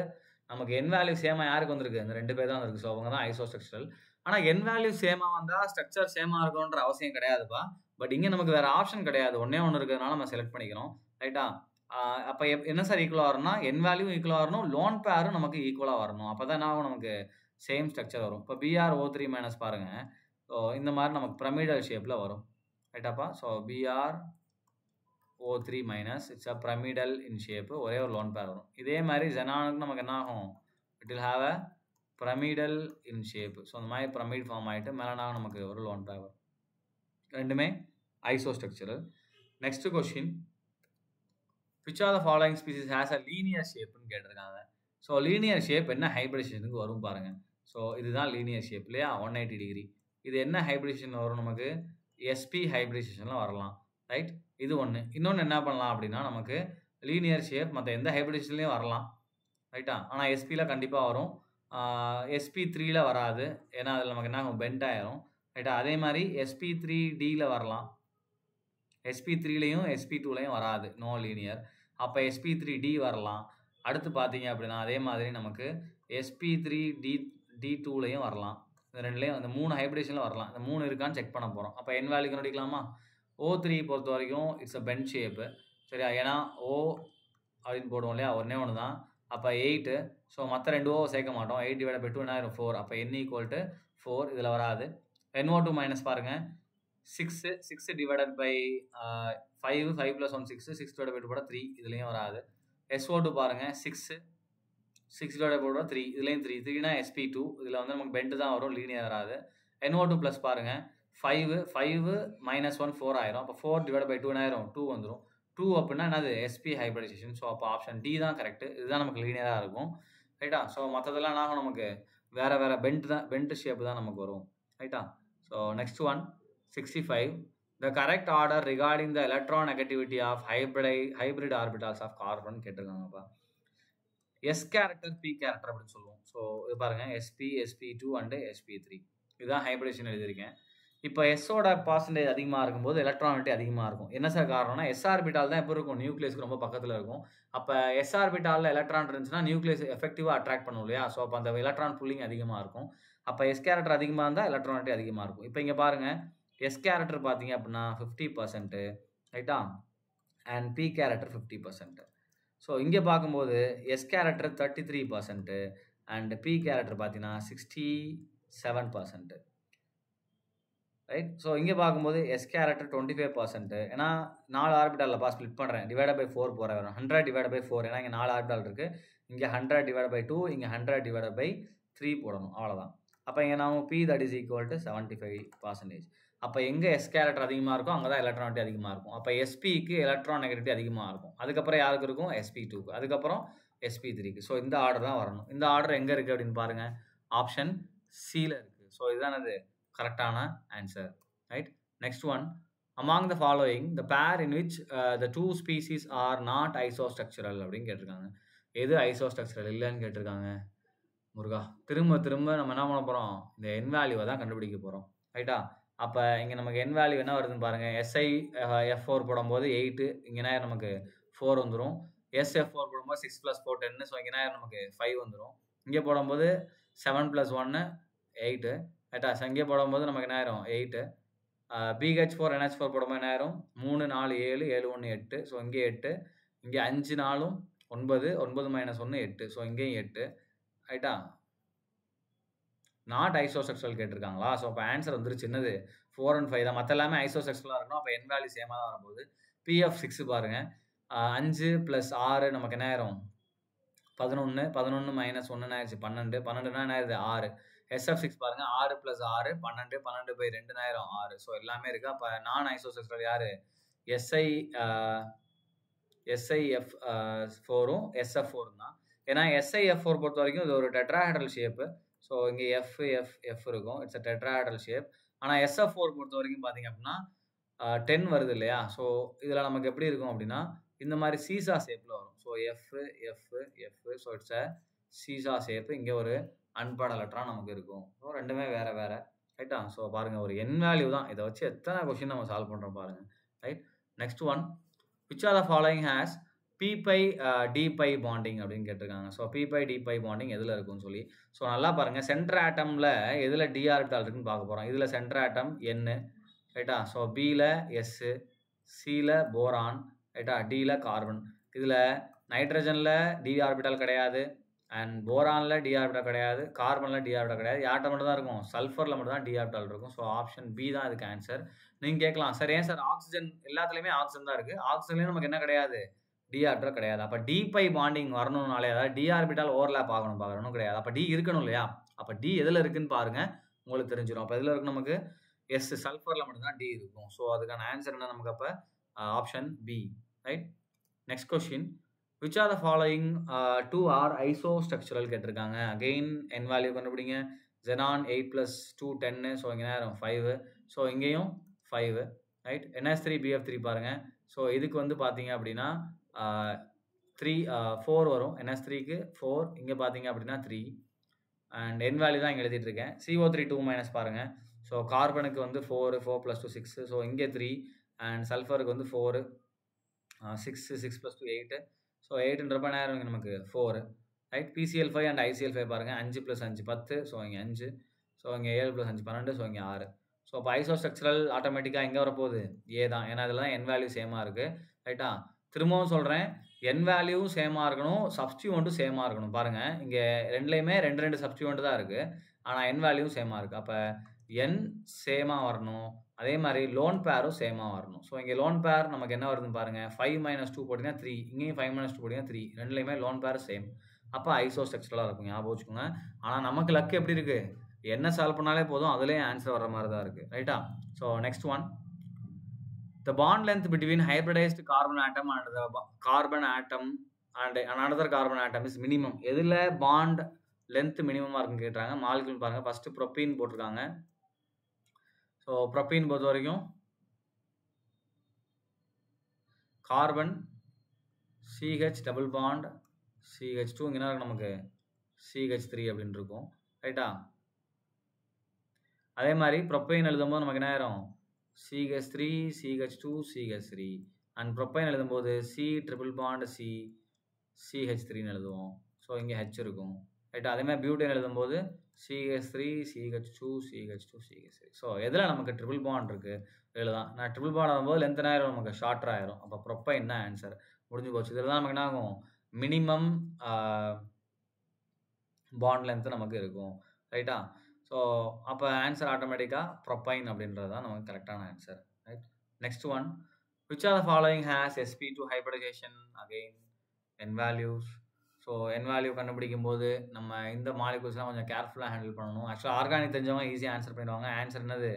நமக்கு n வேல்யூ சேமாக யாருக்கு வந்திருக்கு, இந்த 2 பேர் தான் வந்திருக்கு. ஸோ அவங்க தான் ஐசோஸ்ட்ரக்சரல். ஆனால் n வேல்யூ சேமாக வந்தால் ஸ்ட்ரக்சர் சேமாக இருக்கணுன்ற அவசியம் கிடையாதுப்பா. பட் இங்கே நமக்கு வேறு ஆப்ஷன் கிடையாது, ஒன்றே ஒன்று இருக்கிறதுனால நம்ம செலக்ட் பண்ணிக்கிறோம் ரைட்டா. அப்போ என்ன சார் ஈக்குவலாக வரணும்னா n வேல்யூ ஈக்குவலாக வரணும், லோன் பேரும் நமக்கு ஈக்குவலாக வரணும். அப்போ தான் என்ன ஆகும், நமக்கு சேம் ஸ்ட்ரக்சர் வரும். இப்போ BrO3 மைனஸ் பாருங்கள். ஸோ இந்த மாதிரி நமக்கு பிரமிடல் ஷேப்பில் வரும் ரைட்டாப்பா. So BrO3 minus it's a pyramidal in shape, ஒரே ஒரு லோன் பேர் வரும். இதே மாதிரி ஜெனானுக்கு நமக்கு என்ன ஆகும், it will have a pyramidal in shape. So அந்த மாதிரி பிரமிட் ஃபார்ம் ஆகிட்டு மேலே நமக்கு ஒரு லோன் பேர் வரும். ரெண்டுமே isostructural. Next question, which of the following species has a linear shapeன்னு கேட்டிருக்காங்க. ஸோ லீனியர் ஷேப் என்ன ஹைப்ரிடைசேஷனுக்கு வரும் பாருங்கள். ஸோ இதுதான் லீனியர் ஷேப் இல்லையா, 180 டிகிரி. இது என்ன ஹைப்ரிடைசேஷன் வரும் நமக்கு, SP ஹைப்ரிடைசேஷனில் வரலாம் ரைட். இது ஒன்று. இன்னொன்று என்ன பண்ணலாம் அப்படின்னா, நமக்கு லீனியர் ஷேப் மற்ற எந்த ஹைப்ரிடைசேஷன்லேயும் வரலாம் ரைட்டா. ஆனால் SPயில் கண்டிப்பாக வரும், SP3யில் வராது. ஏன்னா அதில் நமக்கு என்ன ஆகும், பெண்ட் ஆயிரும் ரைட்டா. அதே மாதிரி SP3Dயில் வரலாம், SP3லையும் SP2லையும் வராது, நோ லீனியர். அப்போ SP3D வரலாம். அடுத்து பார்த்தீங்க அப்படின்னா அதே மாதிரி நமக்கு SP3D2லையும் வரலாம். இந்த ரெண்டுலேயும் அந்த 3 ஹைப்ரிடேஷனில் வரலாம். இந்த 3 இருக்கான்னு செக் பண்ண போகிறோம். அப்போ n வேல்யூ கண்டுபிடிக்கலாமா? O3 பொறுத்த வரைக்கும் இட்ஸ் அ பெண்ட் ஷேப்பு சரியா. ஏன்னா O அப்படின்னு போடுவோம் இல்லையா, ஒன்றே ஒன்று தான். அப்போ 8. ஸோ மற்ற 2 O சேர்க்க மாட்டோம். 8/2 என்ன ஆயிரும் 4. அப்போ n = 4. இதில் வராது. NO2 மைனஸ் பாருங்கள், 6 டிவைடட் பை 5 5 + 1 6 6 டிவைடட் பை 2 போட 3 இதுலேயும் வராது. SO2 பாருங்க 6 6 டிவைடட் பை 2 3 இதுலேயும் 3 3னா sp2 இதில் வந்து நமக்கு பெண்டு தான் வரும், லீனியர் வராது. NO2 ப்ளஸ் பாருங்க 5 5 - 1 4 ஆயிரும். அப்போ 4 டிவைடட் பை 2 ஆயிரும் 2 வந்துடும். 2 அப்படின்னா என்னது sp ஹைபிரிடைசேஷன். ஸோ அப்போ ஆப்ஷன் டி தான் கரெக்ட். இதுதான் நமக்கு லீனியராக இருக்கும். ரைட்டா. ஸோ மற்றதெல்லாம் என்ன நமக்கு வேறு வேறு பெண்ட் ஷேப் தான் நமக்கு வரும். ரைட்டா. So next one 65. The correct order regarding the electronegativity of hybrid orbitals of carbon கேட்டிருக்காங்கப்பா. எஸ் கேரக்டர் பி கேரக்டர் அப்படின்னு சொல்லுவோம். ஸோ இது பாருங்க sp sp2 அண்டு sp3 இதுதான் ஹைபிரிடேஷன் எழுதியிருக்கேன். இப்போ எஸ்ஸோட பர்சன்டேஜ் அதிகமாக இருக்கும்போது எலக்ட்ரானிட்டி அதிகமாக இருக்கும். என்ன சார் காரணம்னா எஸ் ஆர்பிட்டால் தான் எப்போ இருக்கும், நியூக்ளியஸ்க்கு ரொம்ப பக்கத்தில் இருக்கும். அப்போ எஸ் ஆர்பிட்டாலில் எலக்ட்ரான் இருந்துச்சுன்னா நியூக்ளியஸ் எஃபெக்டிவாக அட்ராக்ட் பண்ணும் இல்லையா. ஸோ அப்போ அந்த எலக்ட்ரான் புல்லிங் அதிகமாக இருக்கும். அப்போ எஸ் கேரக்டர் அதிகமாக இருந்தால் எலக்ட்ரானிட்டி அதிகமாக இருக்கும். இப்போ இங்கே பாருங்கள் எஸ் கேரக்டர் பார்த்தீங்க அப்படின்னா 50%, ரைட்டா, அண்ட் பி கேரக்டர் 50%. ஸோ இங்கே பார்க்கும்போது s character 33% and p character பார்த்தீங்கன்னா 67%. ரைட். ஸோ இங்கே பார்க்கும்போது எஸ் கேரக்டர் 25%. ஏன்னா 4 ஆர்பிட்டாலில் ஸ்ப்ளிட் பண்ணுறேன், டிவைட் பை 4 போகிற வரும். 100 டிவைட் பை 4, ஏன்னா இங்கே 4 ஆர்பிட்டால் இருக்குது. இங்கே 100 டிவைட் பை 2, இங்கே 100 டிவைட் பை 3 போடணும், அவ்வளோதான். அப்போ இங்கே நம்ம p that is equal to 75%. அப்போ எங்கே எஸ் கேரக்டர் அதிகமாக இருக்கும் அங்கே தான் எலக்ட்ரானிட்டி அதிகமாக இருக்கும். அப்போ எஸ்பிக்கு எலக்ட்ரான் நெகட்டிவிட்டி அதிகமாக இருக்கும். அதுக்கப்புறம் யாருக்கு இருக்கும், sp2க்கு, அதுக்கப்புறம் sp3க்கு. ஸோ இந்த ஆர்டர் தான் வரணும். இந்த ஆர்டர் எங்கே இருக்குது அப்படின்னு பாருங்கள், ஆப்ஷன் சியில் இருக்குது. ஸோ இதுதான் அது கரெக்டான answer. Right. Next one, among the following the pair in which the two species are not isostructural அப்படின்னு கேட்டிருக்காங்க. எது ஐசோஸ்ட்ரக்சரல் இல்லைன்னு கேட்டிருக்காங்க. முருகா, திரும்ப நம்ம என்ன பண்ண போகிறோம், இந்த என் வேல்யூவை தான் கண்டுபிடிக்க போகிறோம். ரைட்டா. அப்போ இங்கே நமக்கு என் வேல்யூ என்ன வருதுன்னு பாருங்கள். SiF4 போடும்போது 8, இங்கே நமக்கு 4 வந்துடும். SF4 போடும்போது 6 + 4 10. ஸோ இங்கே நமக்கு 5 வந்துடும். இங்கே போடும்போது 7 + 1 8, ரைட்டா. ஸோ இங்கே போடும்போது நமக்கு என்ன ஆயிரும் 8. BH4 NH4 போடும்போது என்ன ஆயிரும் 3 4 7 7 1 8. ஸோ இங்கே 8, இங்கே 5 4 9 9 - 1 8. ஸோ இங்கேயும் 8, ரைட்டா. நாட் ஐசோசெக்சுவல் கேட்டிருக்காங்களா. ஸோ அப்போ ஆன்சர் வந்துருச்சு என்னது 4 and 5 தான். மற்ற எல்லாமே ஐசோசெக்சுவலாக இருக்கணும். அப்போ என் வேல்யூ சேமாக தான் வரும்போது PF6 பாருங்கள் 5 + 6 நமக்கு என்ன ஆயிரும் 11 11 - 1 ஆயிடுச்சு 12 12னா என்ன ஆயிடுது 6. SF6 பாருங்கள் 6 + 6 12 12 பை 2 ஆயிரும் 6. ஸோ எல்லாமே இருக்குது. அப்போ நான் ஐசோசெக்சுவல் யார், SiF4ம் SF4 தான். ஏன்னா SiF4 பொறுத்த வரைக்கும் இது ஒரு டெட்ராஹெட்ரல் ஷேப்பு. ஸோ இங்கே F இருக்கும், இட்ஸ் அ டெட்ராஹெட்ரல் ஷேப். ஆனால் SF4 பொறுத்த வரைக்கும் பார்த்தீங்க அப்படின்னா 10 வருது இல்லையா. ஸோ இதில் நமக்கு எப்படி இருக்கும் அப்படின்னா இந்த மாதிரி சீசா ஷேப்பில் வரும். So F. So it's a seesaw shape. இங்கே ஒரு அன்பேர்ட் எலக்ட்ரான் நமக்கு இருக்கும். ஸோ ரெண்டுமே வேறு வேறு. ரைட்டா. ஸோ பாருங்கள் ஒரு என் வேல்யூ தான். இதை வச்சு எத்தனை கொஷின் நம்ம சால்வ் பண்ணுறோம் பாருங்கள். Right. Next one, which are the following has p-pi d-pi bonding அப்படின்னு கேட்டிருக்காங்க. ஸோ p-pi d-pi bonding எதில் இருக்குன்னு சொல்லி. ஸோ நல்லா பாருங்கள், சென்டர் ஆட்டமில் எதில் d ஆர்பிட்டால் இருக்குன்னு பார்க்க போகிறோம். இதில் சென்டர் ஆட்டம் N, ரைட்டா. ஸோ பியில் S, சியில் போரான், ரைட்டா, டியில் கார்பன். இதில் நைட்ரஜனில் d ஆர்பிட்டால் கிடையாது, அண்ட் போரானில் d ஆர்பிட்டால் கிடையாது, கார்பனில் d ஆர்பிட்டால் கிடையாது. யார்கிட்ட மட்டும் தான் இருக்கும், சல்ஃபரில் மட்டும் தான் d ஆர்பிட்டால் இருக்கும். ஸோ ஆப்ஷன் பி தான் இதுக்கு ஆன்சர். நீங்கள் கேட்கலாம் சார் ஏன் சார் ஆக்சிஜன் எல்லாத்துலேயுமே ஆக்சிஜன் தான் இருக்குது, ஆக்சிஜன்லேயும் நமக்கு என்ன கிடையாது டி ஆர்பிட்டால் கிடையாது. அப்போ d-pi பாண்டிங் வரணும்னாலே அதாவது டி ஆர்பிட்டால் ஓவர்லேப் ஆகணும் கிடையாது. அப்போ டி இருக்கணும் இல்லையா. அப்போ டி எதில் இருக்குன்னு பாருங்கள், உங்களுக்கு தெரிஞ்சிடும். அப்போ எதில் இருக்கு நமக்கு எஸ் சல்ஃபரில் மட்டும்தான் டி இருக்கும். ஸோ அதுக்கான ஆன்சர் என்ன நமக்கு அப்போ option B. Right. Next question, which are the following two are isostructural கேட்டிருக்காங்க. அகெயின் என் வேல்யூ கண்டுபிடிங்க. xenon 8 + 2 10. ஸோ இங்கே நேரம் 5. ஸோ இங்கேயும் 5. ரைட். NH3BF3 பாருங்கள். ஸோ இதுக்கு வந்து பார்த்தீங்க அப்படின்னா 4 வரும். NH3க்கு 4, இங்கே பார்த்தீங்க அப்படின்னா 3. அண்ட் என் வேல்யூ தான் இங்கே எழுதிட்டு இருக்கேன். CO3 2- பாருங்கள். ஸோ கார்பனுக்கு வந்து 4 4 + 2 6. ஸோ இங்கே 3 அண்ட் சல்ஃபருக்கு வந்து 4 6 6 + 2 8. ஸோ 8ன்றப்ப நேரம் இங்கே நமக்கு 4. ரைட். PCl5 அண்ட் ICl5 பாருங்கள் 5 + 5 10. ஸோ இங்கே 5. ஸோ இங்கே 7 + 5 12. ஸோ இங்கே 6. ஸோ இப்போ ஐசோஸ்ட்ரக்சரல் ஆட்டோமேட்டிக்காக எங்கே வரப்போகுது ஏ தான். ஏன்னா இதில் தான் என் வேல்யூ சேமாக இருக்குது. ரைட்டா. திரும்பவும் சொல்கிறேன், என் வேல்யூவும் சேமாக இருக்கணும், சப்ஸ்டியூண்ட்டும் சேமாக இருக்கணும். பாருங்கள் இங்கே ரெண்டுலேயுமே 2 சப்ஸ்டியூண்ட் தான் இருக்குது, ஆனால் என் வேல்யூவும் சேமாக இருக்குது. அப்போ என் சேமாக வரணும், அதே மாதிரி லோன் பேரும் சேமாக வரணும். ஸோ இங்கே லோன் பேர் நமக்கு என்ன வருதுன்னு பாருங்கள், 5 - 2 போட்டிங்கன்னா 3, இங்கேயும் 5 - 2 போட்டிங்கன்னா 3, ரெண்டுலேயுமே லோன் பேர் சேம். அப்போ ஐசோ ஸ்ட்ரக்சரலாக இருக்கும், ஞாபகம் வச்சுக்கோங்க. ஆனால் நமக்கு லக் எப்படி இருக்குது, என்ன சால்வ் பண்ணாலே போதும், அதுலேயும் ஆன்சர் வர மாதிரி தான் இருக்குது, ரைட்டா? So next one, the bond length between hybridized carbon atom and the carbon atom and another carbon atom is minimum. எதில் bond length minimum இருக்குன்னு கேட்டாங்க. மாலிகுல் பாருங்கள், ஃபஸ்ட்டு ப்ரோப்பீன் போட்டிருக்காங்க. ஸோ ப்ரோப்பீன் பொறுத்த வரைக்கும் carbon CH double bond CH2, இங்கே என்ன நமக்கு CH3 அப்படின்னு இருக்கும், ரைட்டா? அதே மாதிரி ப்ரோப்பைன் எழுதும்போது நமக்கு என்ன ஆயிரும், CH3 CH2 CH3, அண்ட் ப்ரோப்பைன் எழுதும்போது C ட்ரிபிள் பாண்ட் CH3 எழுதுவோம். ஸோ இங்கே H இருக்கும், ரைட்டா? அதே மாதிரி பியூட்டேன் எழுதும்போது CH3 CH2 CH2 CH3. So எதில் நமக்கு ட்ரிபிள் பாண்ட் இருக்குது எழுதான். நான் ட்ரிபிள் பாண்ட் ஆகும்போது லென்த் ஆயிரும், நமக்கு ஷார்ட்டர் ஆயிரும். அப்போ ப்ரோப்பைன் தான் ஆன்சர், முடிஞ்சு போச்சு. இதில் தான் நமக்கு என்ன ஆகும், மினிமம் பாண்ட் லென்த்து நமக்கு இருக்கும், ரைட்டா? ஸோ அப்போ ஆன்சர் ஆட்டோமேட்டிக்காக ப்ரோப்பைன் அப்படின்றது தான் நமக்கு கரெக்டான answer, right? Next one, which are the following has sp2 hybridization? Again n values. So n value கண்டுபிடிக்கும் போது நம்ம இந்த மாலிகுல்ஸ்லாம் கொஞ்சம் கேர்ஃபுல்லாக ஹேண்டில் பண்ணணும். ஆக்சுவலாக ஆர்கானிக் தெரிஞ்சவங்க ஈஸியாக ஆன்சர் பண்ணிடுவாங்க. ஆன்சர் என்னது,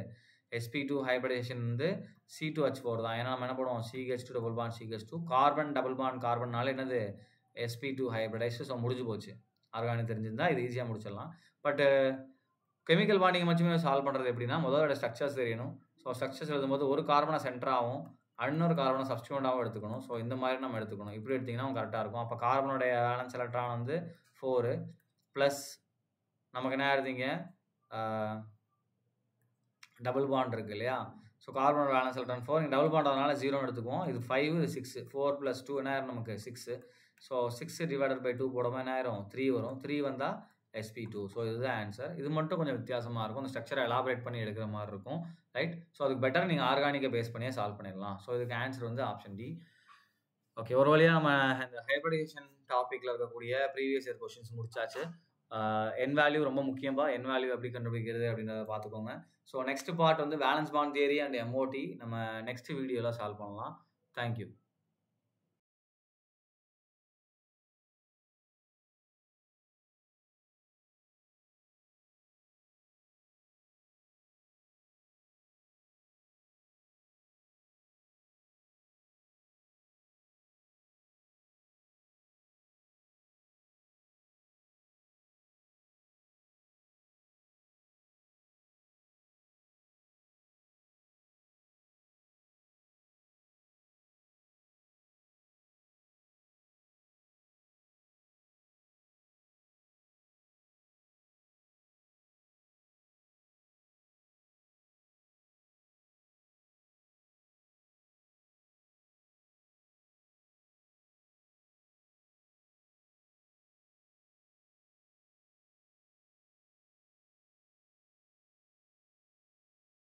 sp2 ஹைப்ரிடேஷன் வந்து C2H4 தான். ஏன்னா நம்ம என்ன பண்ணுவோம், CH2 double bond CH2, carbon double bond கார்பன்னால என்னது sp2 ஹைப்ரிடைஸ். ஸோ முடிஞ்சு போச்சு. ஆர்கானிக் தெரிஞ்சிருந்தால் இது ஈஸியாக முடிச்சிடலாம். பட்டு கெமிக்கல் பாண்டிங் மட்டுமே சால்வ் பண்ணுறது எப்படின்னா, முதலோட ஸ்ட்ரக்சர்ஸ் தெரியணும். ஸோ ஸ்ட்ரக்சர்ஸ் எழுதும்போது ஒரு கார்பனை சென்டராகவும் இன்னொரு கார்பனை சப்ஸ்டியூண்டாகவும் எடுத்துக்கணும். ஸோ இந்த மாதிரி நம்ம எடுத்துக்கணும். இப்படி எடுத்திங்கன்னா கரெக்டாக இருக்கும். அப்போ கார்பனுடைய வேலன்ஸ் எலக்ட்ரான் வந்து 4 ப்ளஸ் நமக்கு என்ன ஆயிருந்தீங்க, டபுள் பாண்ட் இருக்குது இல்லையா? ஸோ கார்பனோட வேலன்ஸ் எலக்ட்ரான் 4, இங்கே டபுள் பாண்ட் அதனால 0 எடுத்துக்குவோம். இது 5, இது 6, 4 + 2 என்ன ஆயிரும் நமக்கு 6. ஸோ 6 டிவைடட் பை 2 போடும்போது என்ன ஆயிரும், 3 வரும். 3 வந்தால் sp2. ஸோ இதுதான் ஆன்சர். இது மட்டும் கொஞ்சம் வித்தியாசமாக இருக்கும், அந்த ஸ்ட்ரக்சரை எலாபரேட் பண்ணி எடுக்கிற மாதிரி இருக்கும், ரைட்? ஸோ அதுக்கு பெட்டர் நீங்கள் ஆர்கானிக்கை பேஸ் பண்ணியே சால்வ் பண்ணிடலாம். ஸோ இதுக்கு ஆன்சர் வந்து ஆப்ஷன் டி. ஓகே, ஒரு வழியாக நம்ம இந்த ஹைப்ரிடேஷன் டாப்பிக்கில் இருக்கக்கூடிய ப்ரீவியஸ் இயர் கொஸ்டின்ஸ் முடிச்சாச்சு. என் வேல்யூ ரொம்ப முக்கியமாக, என் வேல்யூ எப்படி கண்டுபிடிக்கிறது அப்படின்றத பார்த்துக்கோங்க. ஸோ நெக்ஸ்ட் பார்ட் வந்து valence bond theory and MOT நம்ம நெக்ஸ்ட் வீடியோவில் சால்வ் பண்ணலாம். தேங்க்யூ.